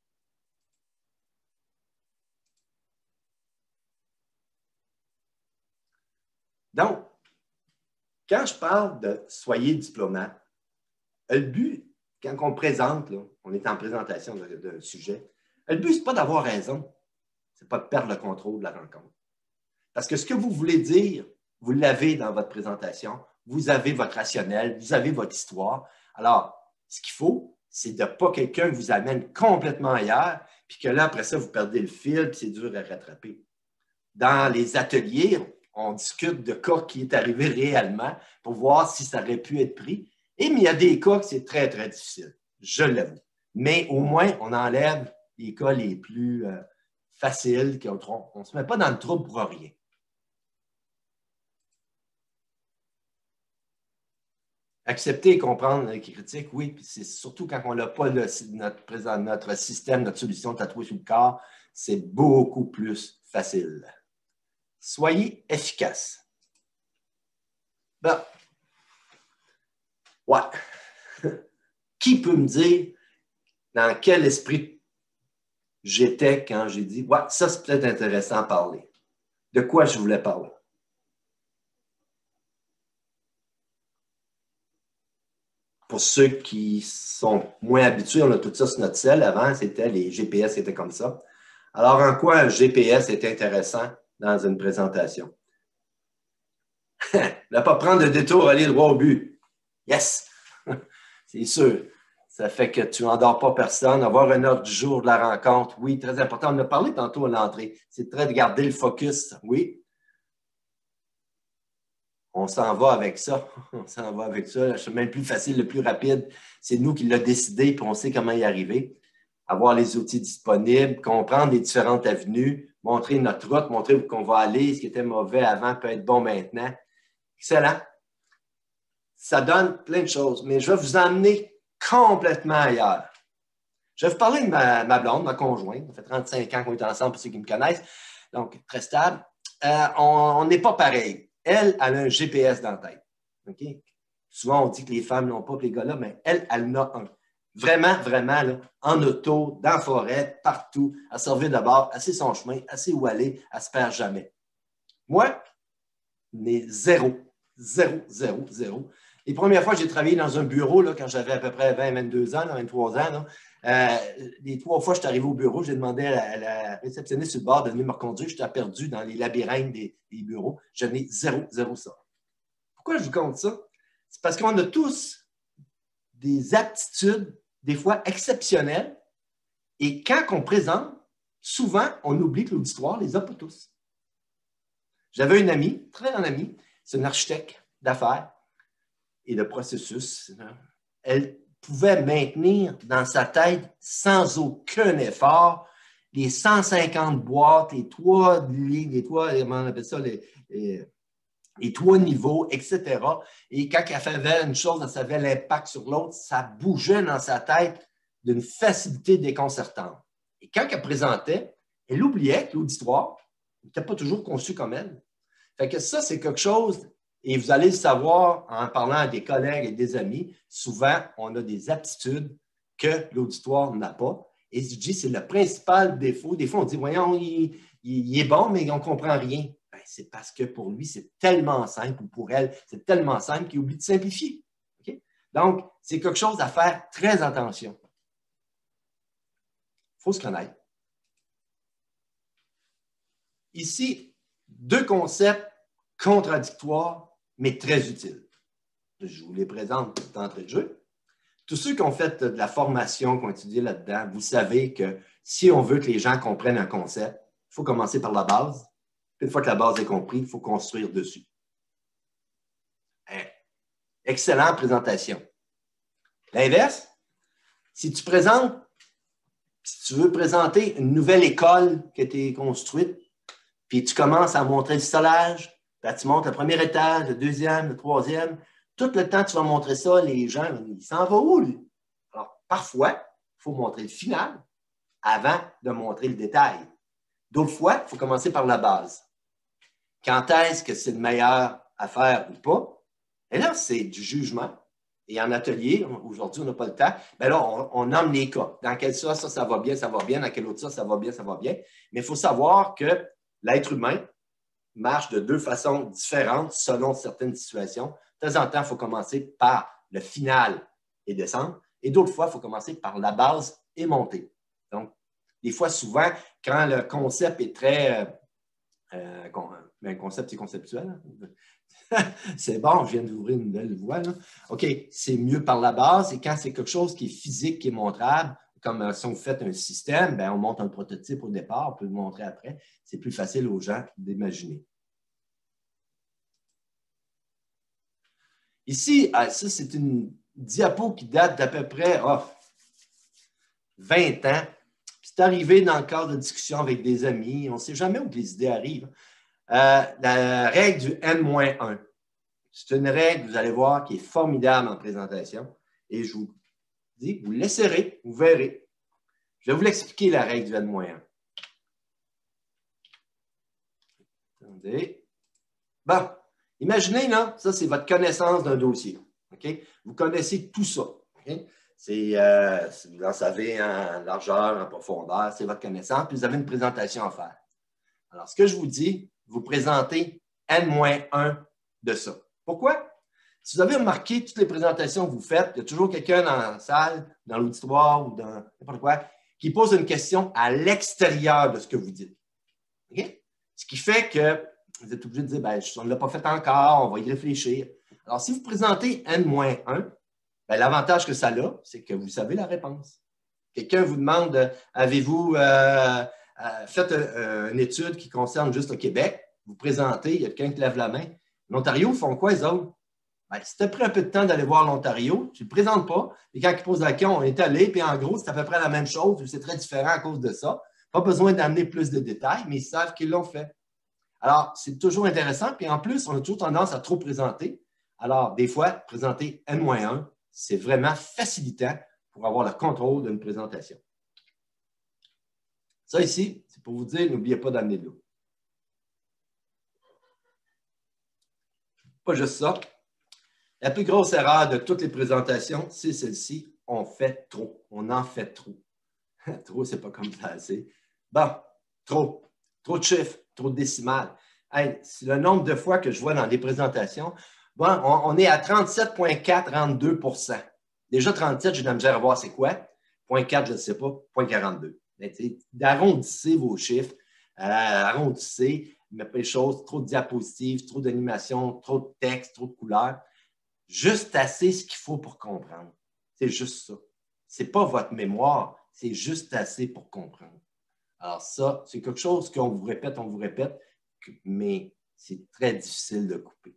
Donc, quand je parle de soyez diplomate, le but, quand on présente, là, on est en présentation d'un sujet, le but, ce n'est pas d'avoir raison, ce n'est pas de perdre le contrôle de la rencontre. Parce que ce que vous voulez dire, vous l'avez dans votre présentation, vous avez votre rationnel, vous avez votre histoire. Alors, ce qu'il faut, c'est de ne pas quelqu'un vous amène complètement ailleurs, puis que là, après ça, vous perdez le fil, puis c'est dur à rattraper. Dans les ateliers, on discute de cas qui est arrivé réellement pour voir si ça aurait pu être pris. Et mais il y a des cas que c'est très, très difficile, je l'avoue. Mais au moins, on enlève les cas les plus faciles. On ne se met pas dans le trouble pour rien. Accepter et comprendre les critiques, oui, puis c'est surtout quand on n'a pas notre système, notre solution tatouée sur le corps, c'est beaucoup plus facile. Soyez efficace. Ben, ouais. Qui peut me dire dans quel esprit j'étais quand j'ai dit, ouais, ça c'est peut-être intéressant à parler. De quoi je voulais parler? Pour ceux qui sont moins habitués, on a tout ça sur notre cell. Avant, c'était les GPS qui étaient comme ça. Alors, en quoi un GPS est intéressant dans une présentation? Ne pas prendre de détour, aller droit au but. Yes! C'est sûr. Ça fait que tu n'endors pas personne. Avoir une heure du jour de la rencontre, oui, très important. On a parlé tantôt à l'entrée. C'est très de garder le focus, oui. On s'en va avec ça. On s'en va avec ça. Le chemin le plus facile, le plus rapide, c'est nous qui l'avons décidé, puis on sait comment y arriver. Avoir les outils disponibles, comprendre les différentes avenues, montrer notre route, montrer où on va aller. Ce qui était mauvais avant peut être bon maintenant. Excellent. Ça donne plein de choses, mais je vais vous emmener complètement ailleurs. Je vais vous parler de ma blonde, ma conjointe. Ça fait 35 ans qu'on est ensemble, pour ceux qui me connaissent. Donc, très stable. On n'est pas pareil. Elle a un GPS dans la tête. Okay? Souvent, on dit que les femmes n'ont pas, que les gars-là, mais elle en a un. Vraiment, vraiment, là, en auto, dans la forêt, partout, à servir de bord, à son chemin, à où aller, à se perd jamais. Moi, mais zéro. Zéro, zéro, zéro. Les premières fois que j'ai travaillé dans un bureau, là, quand j'avais à peu près 20, 22 ans, là, 23 ans, là, les 3 fois que je suis arrivé au bureau, j'ai demandé à la réceptionniste sur le bord de venir me reconduire. J'étais perdu dans les labyrinthes des bureaux. Je n'ai zéro, zéro ça. Pourquoi je vous compte ça? C'est parce qu'on a tous des aptitudes, des fois exceptionnelles, et quand on présente, souvent, on oublie que l'auditoire les a pas tous. J'avais une amie, très grande amie, c'est une architecte d'affaires et de processus. Elle pouvait maintenir dans sa tête, sans aucun effort, les 150 boîtes, les 3 comment on appelle ça, les 3 niveaux, etc. Et quand elle faisait une chose, elle savait l'impact sur l'autre, ça bougeait dans sa tête d'une facilité déconcertante. Et quand elle présentait, elle oubliait que l'auditoire n'était pas toujours conçu comme elle. Fait que ça, c'est quelque chose, et vous allez le savoir en parlant à des collègues et des amis, souvent, on a des aptitudes que l'auditoire n'a pas. Et je dis, c'est le principal défaut. Des fois, on dit, voyons, il est bon, mais on ne comprend rien. Ben, c'est parce que pour lui, c'est tellement simple, ou pour elle, c'est tellement simple qu'il oublie de simplifier. Okay? Donc, c'est quelque chose à faire très attention. Il faut se connaître. Ici, 2 concepts contradictoires, mais très utiles. Je vous les présente d'entrée de jeu. Tous ceux qui ont fait de la formation, qui ont étudié là-dedans, vous savez que si on veut que les gens comprennent un concept, il faut commencer par la base. Puis une fois que la base est comprise, il faut construire dessus. Excellente présentation. L'inverse, si tu veux présenter une nouvelle école qui a été construite, puis tu commences à montrer le solage, puis tu montres le premier étage, le deuxième, le troisième. Tout le temps que tu vas montrer ça, les gens, ils s'en vont où, lui? Alors, parfois, il faut montrer le final avant de montrer le détail. D'autres fois, il faut commencer par la base. Quand est-ce que c'est le meilleur à faire ou pas? Et là, c'est du jugement. Et en atelier, aujourd'hui, on n'a pas le temps, bien là, on nomme les cas. Dans quel ça va bien, ça va bien. Dans quel autre ça va bien, ça va bien. Mais il faut savoir que l'être humain marche de deux façons différentes selon certaines situations. De temps en temps, il faut commencer par le final et descendre. Et d'autres fois, il faut commencer par la base et monter. Donc, des fois, souvent, quand le concept est très... le concept, c'est conceptuel. C'est bon, je viens d'ouvrir une belle voie. Là. OK, c'est mieux par la base. Et quand c'est quelque chose qui est physique, qui est montrable, comme si on fait un système, bien, on monte un prototype au départ, on peut le montrer après. C'est plus facile aux gens d'imaginer. Ici, ça, c'est une diapo qui date d'à peu près 20 ans. C'est arrivé dans le cadre de discussion avec des amis. On ne sait jamais où les idées arrivent. La règle du N-1. C'est une règle, vous allez voir, qui est formidable en présentation. Et je vous dis, vous l'essayerez, vous verrez. Je vais vous l'expliquer, la règle du N-1. Attendez. Bon, imaginez, là, ça, c'est votre connaissance d'un dossier. Okay? Vous connaissez tout ça. Okay? Vous en savez en largeur, en profondeur, c'est votre connaissance, puis vous avez une présentation à faire. Alors, ce que je vous dis, vous présentez N-1 de ça. Pourquoi? Si vous avez remarqué toutes les présentations que vous faites, il y a toujours quelqu'un dans la salle, dans l'auditoire ou dans n'importe quoi, qui pose une question à l'extérieur de ce que vous dites. Okay? Ce qui fait que vous êtes obligé de dire, ben, on ne l'a pas fait encore, on va y réfléchir. Alors, si vous présentez N-1, ben, l'avantage que ça a, c'est que vous savez la réponse. Quelqu'un vous demande, avez-vous fait une étude qui concerne juste le Québec? Vous présentez, il y a quelqu'un qui lève la main. L'Ontario font quoi, les autres? Ben, si tu as pris un peu de temps d'aller voir l'Ontario, tu ne le présentes pas. Et quand ils posent la question, on est allé, puis en gros, c'est à peu près la même chose, c'est très différent à cause de ça. Pas besoin d'amener plus de détails, mais ils savent qu'ils l'ont fait. Alors, c'est toujours intéressant. Puis en plus, on a toujours tendance à trop présenter. Alors, des fois, présenter N-1, c'est vraiment facilitant pour avoir le contrôle d'une présentation. Ça ici, c'est pour vous dire, n'oubliez pas d'amener de l'eau. Pas juste ça. La plus grosse erreur de toutes les présentations, c'est celle-ci. On fait trop. On en fait trop. Trop, c'est pas comme ça assez. Bon, trop. Trop de chiffres, trop de décimales. Hey, c'est le nombre de fois que je vois dans des présentations. Bon, on est à 37,42 %. Déjà 37, j'ai de la misère à voir c'est quoi. 0,4, je ne sais pas. 0,42. Arrondissez vos chiffres. Arrondissez. Mais pas les choses. Trop de diapositives, trop d'animation, trop de texte, trop de couleurs. Juste assez ce qu'il faut pour comprendre. C'est juste ça. Ce n'est pas votre mémoire. C'est juste assez pour comprendre. Alors ça, c'est quelque chose qu'on vous répète, mais c'est très difficile de couper.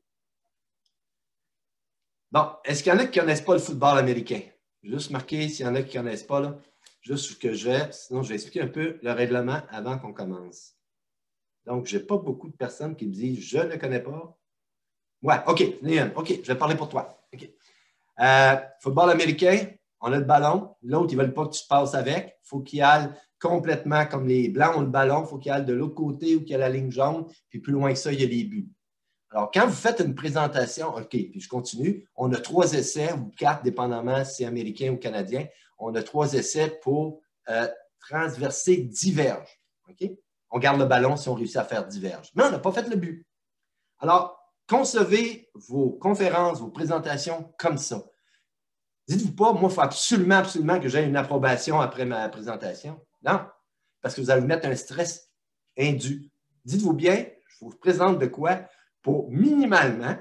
Bon, est-ce qu'il y en a qui ne connaissent pas le football américain? Juste marquer s'il y en a qui ne connaissent pas, là. Juste ce que je vais, sinon je vais expliquer un peu le règlement avant qu'on commence. Donc, je n'ai pas beaucoup de personnes qui me disent « je ne connais pas ». Ouais, OK, OK, je vais parler pour toi. Okay. Football américain, on a le ballon. L'autre, ils ne veulent pas que tu passes avec. Il faut qu'il aille complètement comme les Blancs ont le ballon. Il faut qu'il aille de l'autre côté où il y a la ligne jaune. Puis plus loin que ça, il y a les buts. Alors, quand vous faites une présentation, OK, puis je continue, on a 3 essais ou 4, dépendamment si c'est américain ou canadien. On a 3 essais pour transverser 10 verges. OK? On garde le ballon si on réussit à faire 10 verges. Mais on n'a pas fait le but. Alors, concevez vos conférences, vos présentations comme ça. Dites-vous pas, moi, il faut absolument que j'aie une approbation après ma présentation. Non, parce que vous allez vous mettre un stress indu. Dites-vous bien, je vous présente de quoi pour minimalement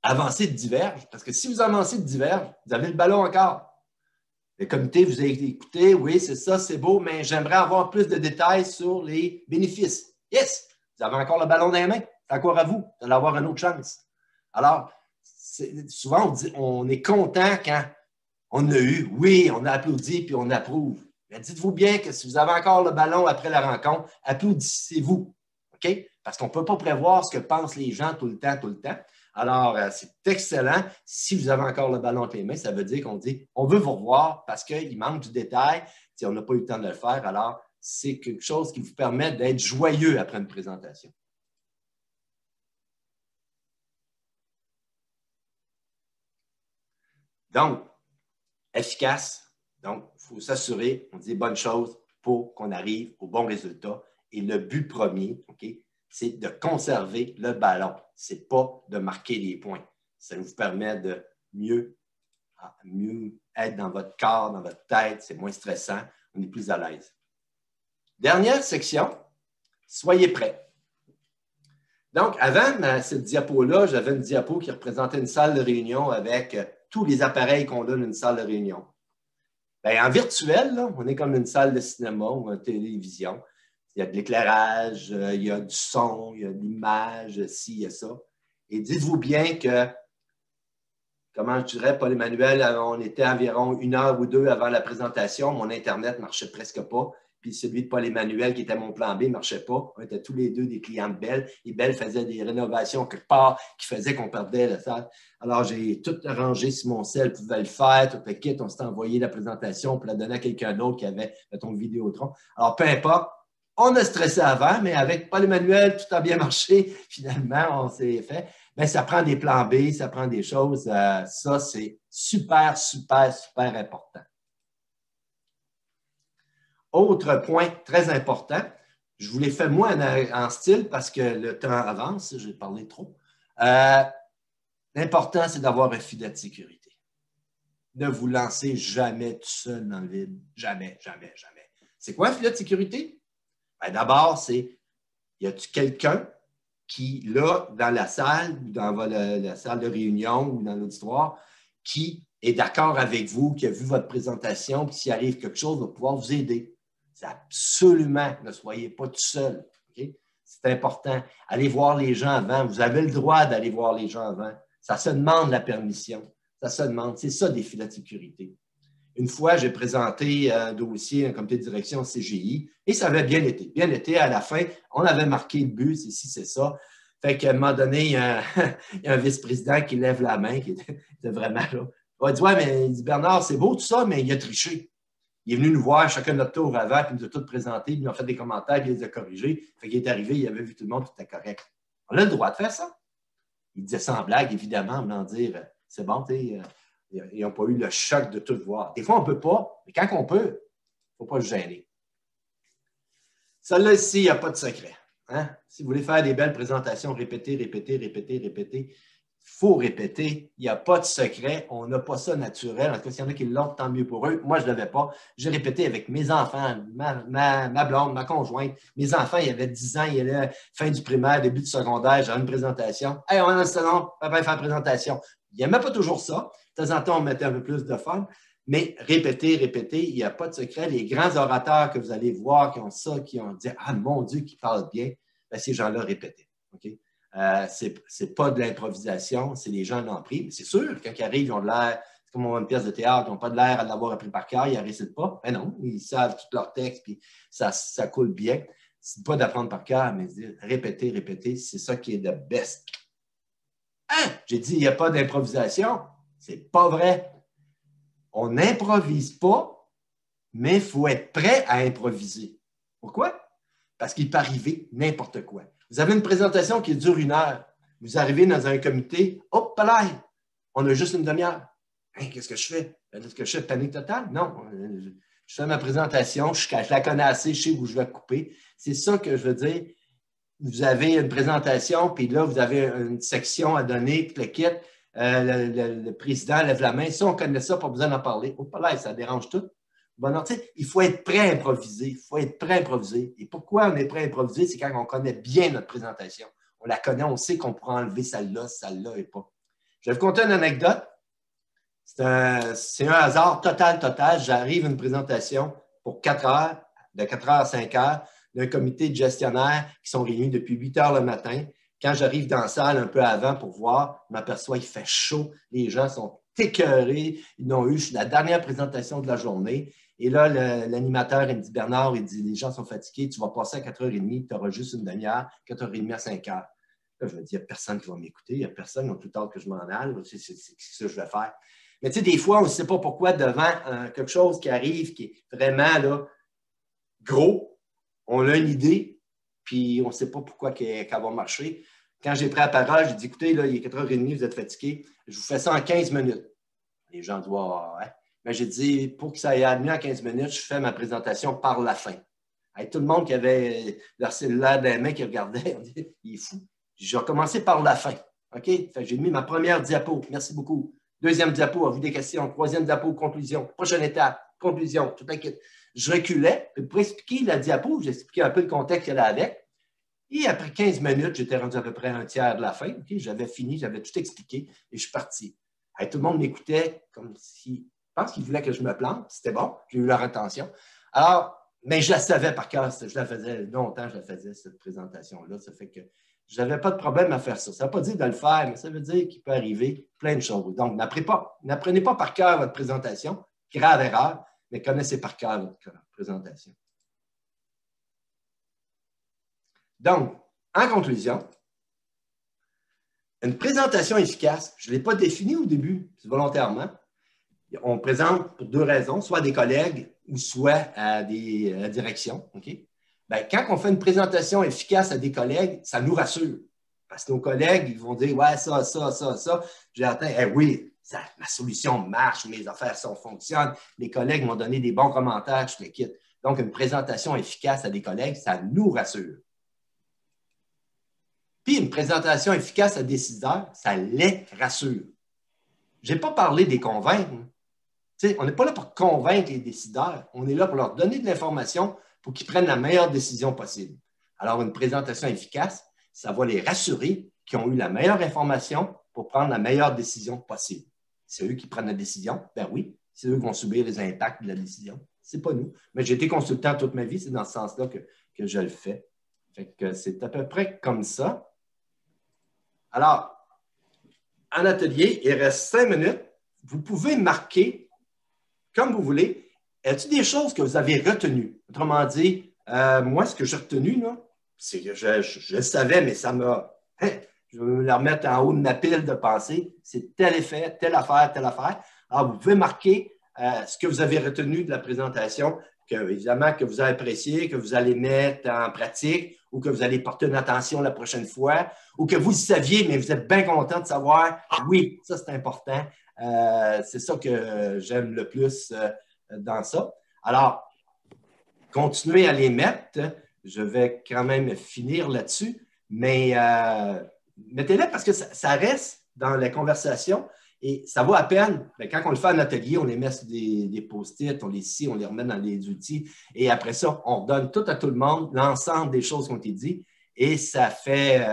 avancer de 10 verges. Parce que si vous avancez de 10 verges, vous avez le ballon encore. Le comité, vous avez écouté, oui, c'est ça, c'est beau, mais j'aimerais avoir plus de détails sur les bénéfices. Yes! Vous avez encore le ballon dans les mains. C'est encore à vous. Vous allez avoir une autre chance. Alors, souvent, on est content quand on a eu, oui, on a applaudi puis on approuve. Mais dites-vous bien que si vous avez encore le ballon après la rencontre, applaudissez-vous. OK? Parce qu'on ne peut pas prévoir ce que pensent les gens tout le temps. Alors, c'est excellent. Si vous avez encore le ballon entre les mains, ça veut dire qu'on dit on veut vous revoir parce qu'il manque du détail. Si on n'a pas eu le temps de le faire, alors c'est quelque chose qui vous permet d'être joyeux après une présentation. Donc, efficace. Donc, il faut s'assurer, on dit bonnes choses pour qu'on arrive au bon résultat. Et le but premier, okay, c'est de conserver le ballon. Ce n'est pas de marquer des points. Ça vous permet de mieux être dans votre corps, dans votre tête. C'est moins stressant. On est plus à l'aise. Dernière section, soyez prêts. Donc, avant cette diapo-là, j'avais une diapo qui représentait une salle de réunion avec tous les appareils qu'on donne à une salle de réunion. Bien, en virtuel, là, on est comme une salle de cinéma ou une télévision. Il y a de l'éclairage, il y a du son, il y a de l'image, ci, il y a ça. Et dites-vous bien que, comment je dirais, Paul-Emmanuel, on était environ 1 heure ou 2 avant la présentation. Mon Internet ne marchait presque pas. Puis celui de Paul-Emmanuel, qui était mon plan B, ne marchait pas. On était tous les deux des clients de Bell. Et Bell faisait des rénovations quelque part qui faisaient qu'on perdait la salle. Alors, j'ai tout arrangé sur mon cell, pouvait le faire, tout le kit. On s'était envoyé la présentation pour la donner à quelqu'un d'autre qui avait, mettons, Vidéotron. Alors, peu importe. On a stressé avant, mais avec Paul-Emmanuel, tout a bien marché. Finalement, on s'est fait. Bien, ça prend des plans B, ça prend des choses. Ça, c'est super, super, super important. Autre point très important, je vous l'ai fait moi en style parce que le temps avance, j'ai parlé trop. L'important, c'est d'avoir un filet de sécurité. Ne vous lancez jamais tout seul dans le vide. Jamais, jamais, jamais. C'est quoi un filet de sécurité? Ben, d'abord, c'est, y a-t-il quelqu'un qui, là, dans la salle, ou dans la salle de réunion ou dans l'auditoire, qui est d'accord avec vous, qui a vu votre présentation, puis s'il arrive quelque chose, va pouvoir vous aider. C'est absolument, ne soyez pas tout seul. Okay? C'est important. Allez voir les gens avant. Vous avez le droit d'aller voir les gens avant. Ça se demande la permission. Ça se demande. C'est ça, des filets de sécurité. Une fois, j'ai présenté un dossier, un comité de direction CGI, et ça avait bien été. Bien été, à la fin, on avait marqué le but, c'est ci, c'est ça. Fait qu'à un moment donné, il y a un vice-président qui lève la main, qui était vraiment là. Il a dit, ouais, mais il dit, Bernard, c'est beau tout ça, mais il a triché. Il est venu nous voir chacun de notre tour avant, puis il nous a tout présenté, puis il a fait des commentaires, puis il les a corrigés. Fait qu'il est arrivé, il avait vu tout le monde, tout était correct. On a le droit de faire ça. Il disait sans blague, évidemment, en voulant dire, c'est bon, tu sais, ils n'ont pas eu le choc de tout voir. Des fois, on ne peut pas, mais quand on peut, il ne faut pas se gêner. Celle-là ici, il n'y a pas de secret. Hein? Si vous voulez faire des belles présentations, répétez, répétez, répétez, répétez. Il faut répéter. Il n'y a pas de secret. On n'a pas ça naturel. En tout cas, s'il y en a qui l'ont, tant mieux pour eux. Moi, je ne l'avais pas. J'ai répété avec mes enfants, ma blonde, ma conjointe. Mes enfants, il y avait 10 ans, il y avait fin du primaire, début du secondaire, j'avais une présentation. Hey, on a le salon, papa fait une présentation. Il n'aimait pas toujours ça. De temps en temps, on mettait un peu plus de fun. Mais répétez, répétez, il n'y a pas de secret. Les grands orateurs que vous allez voir qui ont ça, qui ont dit « Ah, mon Dieu, qui parlent bien », bien, ces gens-là répétaient. Okay? Ce n'est pas de l'improvisation, c'est les gens l'ont pris. Mais c'est sûr, quand ils arrivent, ils ont de l'air, c'est comme une pièce de théâtre, ils n'ont pas de l'air à l'avoir appris par cœur, ils ne récitent pas. Mais non, ils savent tout leur texte, puis ça coule bien. Ce n'est pas d'apprendre par cœur, mais dire répéter, répéter, c'est ça qui est the best. Hein? J'ai dit, il n'y a pas d'improvisation. C'est pas vrai. On n'improvise pas, mais il faut être prêt à improviser. Pourquoi? Parce qu'il peut arriver n'importe quoi. Vous avez une présentation qui dure 1 heure. Vous arrivez dans un comité, hop là, on a juste une demi-heure. Hein, qu'est-ce que je fais? Est-ce que je fais panique totale? Non. Je fais ma présentation, je la connais assez, je sais où je vais couper. C'est ça que je veux dire. Vous avez une présentation, puis là, vous avez une section à donner, puis le kit. Le président lève la main. Si on connaît ça, pas besoin d'en parler. Hop là, ça dérange tout. Bon, non, il faut être prêt à improviser. Il faut être prêt à improviser. Et pourquoi on est prêt à improviser? C'est quand on connaît bien notre présentation. On la connaît, on sait qu'on pourra enlever celle-là et pas. Je vais vous conter une anecdote. C'est un hasard total. J'arrive à une présentation pour 4 heures, de 4 heures à 5 heures, d'un comité de gestionnaires qui sont réunis depuis 8 heures le matin. Quand j'arrive dans la salle un peu avant pour voir, je m'aperçois qu'il fait chaud. Les gens sont écœurés. Ils n'ont eu la dernière présentation de la journée. Et là, l'animateur, il me dit, Bernard, il dit, les gens sont fatigués, tu vas passer à 4h30, tu auras juste une demi-heure, 4h30 à 5h. Là, je me dis, il n'y a personne qui va m'écouter, il n'y a personne, ils ont tout hâte que je m'en aille, c'est ça que je vais faire. Mais tu sais, des fois, on ne sait pas pourquoi, devant quelque chose qui arrive, qui est vraiment là, gros, on a une idée, puis on ne sait pas pourquoi qu'elle va marcher. Quand j'ai pris la parole, j'ai dit, écoutez, là, il est 4h30, vous êtes fatigués, je vous fais ça en 15 minutes. Les gens disent, ah, ouais. Mais j'ai dit, pour que ça aille mieux en 15 minutes, je fais ma présentation par la fin. Avec tout le monde qui avait leur cellulaire dans les mains qui regardait, on dit, il est fou. Je vais recommencer par la fin. OK? J'ai mis ma première diapo. Merci beaucoup. Deuxième diapo, à vous des questions. Troisième diapo, conclusion. Prochaine étape, conclusion. Tout inquiète. Je reculais. Puis pour expliquer la diapo, j'expliquais un peu le contexte qu'elle a avec. Et après 15 minutes, j'étais rendu à peu près un tiers de la fin. Okay? J'avais fini, j'avais tout expliqué et je suis parti. Et tout le monde m'écoutait comme si, je pense qu'ils voulaient que je me plante. C'était bon, j'ai eu leur attention. Alors, mais je la savais par cœur. Je la faisais longtemps, je la faisais, cette présentation-là. Ça fait que je n'avais pas de problème à faire ça. Ça ne veut pas dire de le faire, mais ça veut dire qu'il peut arriver plein de choses. Donc, n'apprenez pas par cœur votre présentation. Grave erreur, mais connaissez par cœur votre présentation. Donc, en conclusion, une présentation efficace, je ne l'ai pas définie au début, volontairement. On présente pour deux raisons, soit à des collègues ou soit à la direction. Okay? Bien, quand on fait une présentation efficace à des collègues, ça nous rassure. Parce que nos collègues, ils vont dire, ouais, ça. J'ai atteint, oui, ma solution marche, mes affaires fonctionnent. Les collègues m'ont donné des bons commentaires, je les quitte. Donc, une présentation efficace à des collègues, ça nous rassure. Puis, une présentation efficace à des décideurs, ça les rassure. Je n'ai pas parlé des convaincre. T'sais, on n'est pas là pour convaincre les décideurs. On est là pour leur donner de l'information pour qu'ils prennent la meilleure décision possible. Alors, une présentation efficace, ça va les rassurer qu'ils ont eu la meilleure information pour prendre la meilleure décision possible. C'est eux qui prennent la décision. Ben oui, c'est eux qui vont subir les impacts de la décision. Ce n'est pas nous. Mais j'ai été consultant toute ma vie. C'est dans ce sens-là que je le fais. Fait que c'est à peu près comme ça. Alors, en atelier, il reste 5 minutes. Vous pouvez marquer comme vous voulez. Est-ce des choses que vous avez retenues? Autrement dit, moi, ce que j'ai retenu, c'est que je le savais, mais ça m'a... je vais me la remettre en haut de ma pile de pensée. C'est tel effet, telle affaire, telle affaire. Alors, vous pouvez marquer ce que vous avez retenu de la présentation, évidemment, que vous avez apprécié, que vous allez mettre en pratique ou que vous allez porter une attention la prochaine fois ou que vous le saviez, mais vous êtes bien content de savoir, oui, ça, c'est important. C'est ça que j'aime le plus dans ça. Alors, continuez à les mettre. Je vais quand même finir là-dessus, mais mettez-les parce que ça reste dans la conversation et ça vaut à peine. Quand on le fait en atelier, on les met sur des post-it, on les scie, on les remet dans des outils et après ça, on redonne tout à tout le monde, l'ensemble des choses qui ont été dites et ça fait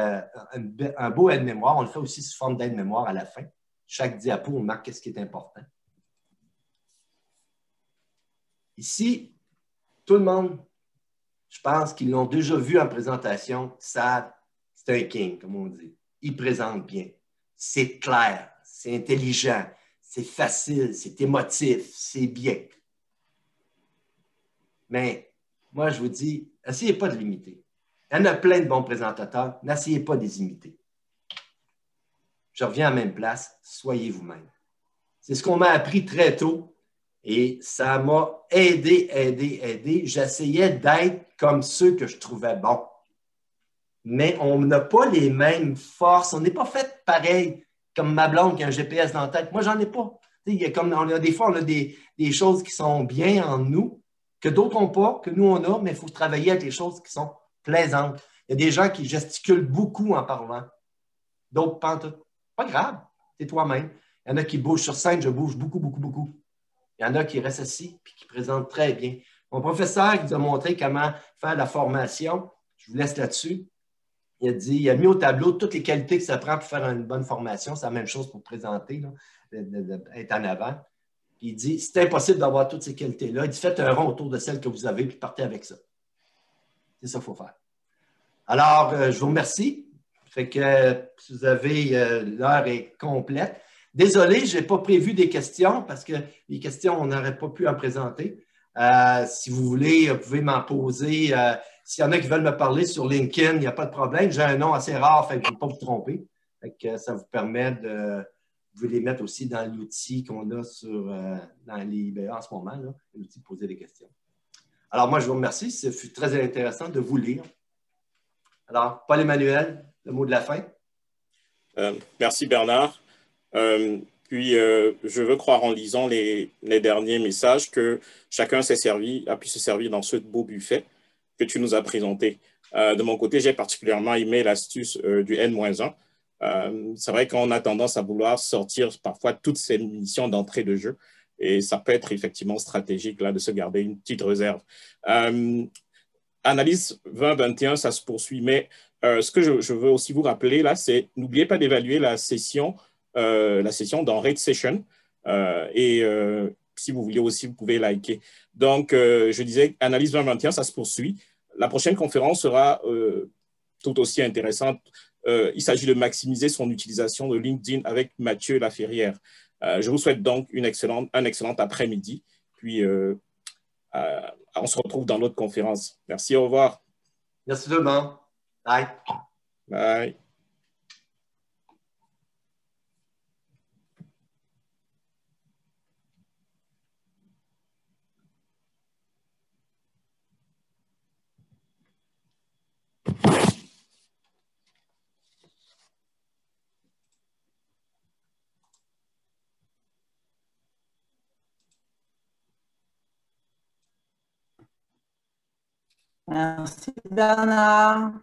un beau aide-mémoire. On le fait aussi sous forme d'aide-mémoire à la fin. Chaque diapo, on marque ce qui est important. Ici, tout le monde, je pense qu'ils l'ont déjà vu en présentation, savent, c'est un king, comme on dit. Il présente bien. C'est clair, c'est intelligent, c'est facile, c'est émotif, c'est bien. Mais moi, je vous dis, n'essayez pas de l'imiter. Il y en a plein de bons présentateurs, n'essayez pas de les imiter. Je reviens à la même place, soyez vous-même. C'est ce qu'on m'a appris très tôt et ça m'a aidé. J'essayais d'être comme ceux que je trouvais bons. Mais on n'a pas les mêmes forces. On n'est pas fait pareil comme ma blonde qui a un GPS dans la tête. Moi, j'en ai pas. Des fois, on a des choses qui sont bien en nous, que d'autres n'ont pas, que nous, on a, mais il faut travailler avec les choses qui sont plaisantes. Il y a des gens qui gesticulent beaucoup en parlant. D'autres, pas en tout. Pas grave, c'est toi-même. Il y en a qui bougent sur scène, je bouge beaucoup. Il y en a qui restent assis et qui présentent très bien. Mon professeur qui nous a montré comment faire la formation, je vous laisse là-dessus. Il a mis au tableau toutes les qualités que ça prend pour faire une bonne formation. C'est la même chose pour présenter, être en avant. Puis il dit, c'est impossible d'avoir toutes ces qualités-là. Il dit, faites un rond autour de celles que vous avez puis partez avec ça. C'est ça qu'il faut faire. Alors, je vous remercie. Fait que si vous avez, l'heure est complète. Désolé, je n'ai pas prévu des questions parce que les questions, on n'aurait pas pu en présenter. Si vous voulez, vous pouvez m'en poser. S'il y en a qui veulent me parler sur LinkedIn, il n'y a pas de problème. J'ai un nom assez rare, fait que je ne vais pas vous tromper. Fait que ça vous permet de vous les mettre aussi dans l'outil qu'on a dans l'IBA en ce moment, l'outil de poser des questions. Alors, moi, je vous remercie. Ce fut très intéressant de vous lire. Alors, Paul-Emmanuel, le mot de la fin. Merci, Bernard. Je veux croire en lisant les derniers messages que chacun a pu se servir dans ce beau buffet que tu nous as présenté. De mon côté, j'ai particulièrement aimé l'astuce du N-1. C'est vrai qu'on a tendance à vouloir sortir parfois toutes ces missions d'entrée de jeu et ça peut être effectivement stratégique là, de se garder une petite réserve. Analyse 2021, ça se poursuit, mais ce que je veux aussi vous rappeler là, c'est n'oubliez pas d'évaluer la session dans Raid Session si vous voulez aussi, vous pouvez liker. Donc, je disais, Analyse 2021, ça se poursuit. La prochaine conférence sera tout aussi intéressante. Il s'agit de maximiser son utilisation de LinkedIn avec Mathieu Laferrière. Je vous souhaite donc un excellent après-midi. Puis, on se retrouve dans l'autre conférence. Merci, au revoir. Merci tout le monde. Bye. Bye. Merci Bernard.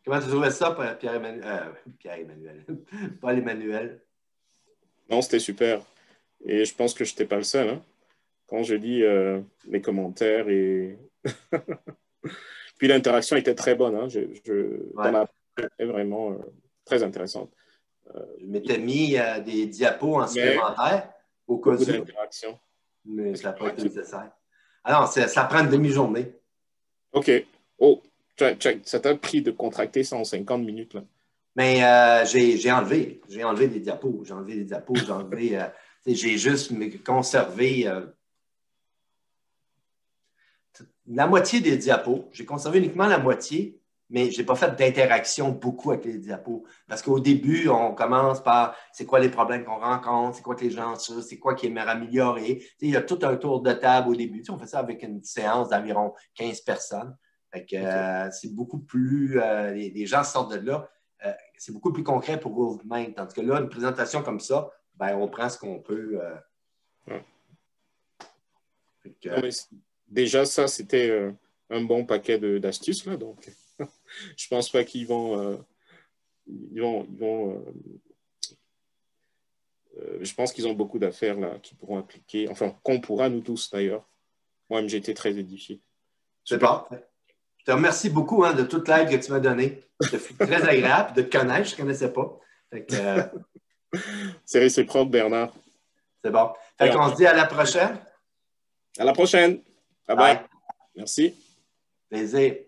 Comment tu trouvais ça, Pierre-Emmanuel? Paul-Emmanuel? Non, c'était super. Et je pense que je n'étais pas le seul. Hein, quand je lis les commentaires et... Puis l'interaction était très bonne. Hein, Ouais. est vraiment très intéressante. Je m'étais mis des diapos en supplémentaire au cas Beaucoup où. d'interaction. Mais ça n'a pas été nécessaire. Alors, ça prend une demi-journée. OK. Oh, ça t'a pris de contracter 150 minutes, là. Mais j'ai enlevé des diapos. J'ai juste conservé la moitié des diapos. J'ai conservé uniquement la moitié, mais je n'ai pas fait d'interaction beaucoup avec les diapos. Parce qu'au début, on commence par c'est quoi les problèmes qu'on rencontre, c'est quoi que les gens sont, c'est quoi qui aimerait améliorer. Il y a tout un tour de table au début. On fait ça avec une séance d'environ 15 personnes. C'est beaucoup plus. Les gens sortent de là. C'est beaucoup plus concret pour eux-mêmes. Tandis que là, une présentation comme ça, ben, on prend ce qu'on peut. Déjà, ça, c'était un bon paquet d'astuces, là. Donc, je pense pas qu'ils vont. Je pense qu'ils ont beaucoup d'affaires, là, qu'ils pourront appliquer. Enfin, qu'on pourra, nous tous, d'ailleurs. Moi-même, j'ai été très édifié. C'est bon. Je te remercie beaucoup de toute l'aide que tu m'as donnée. C'était très agréable de te connaître. Je ne te connaissais pas. C'est réciproque, Bernard. C'est bon. On se dit à la prochaine. À la prochaine. Bye bye. Merci. Plaisir.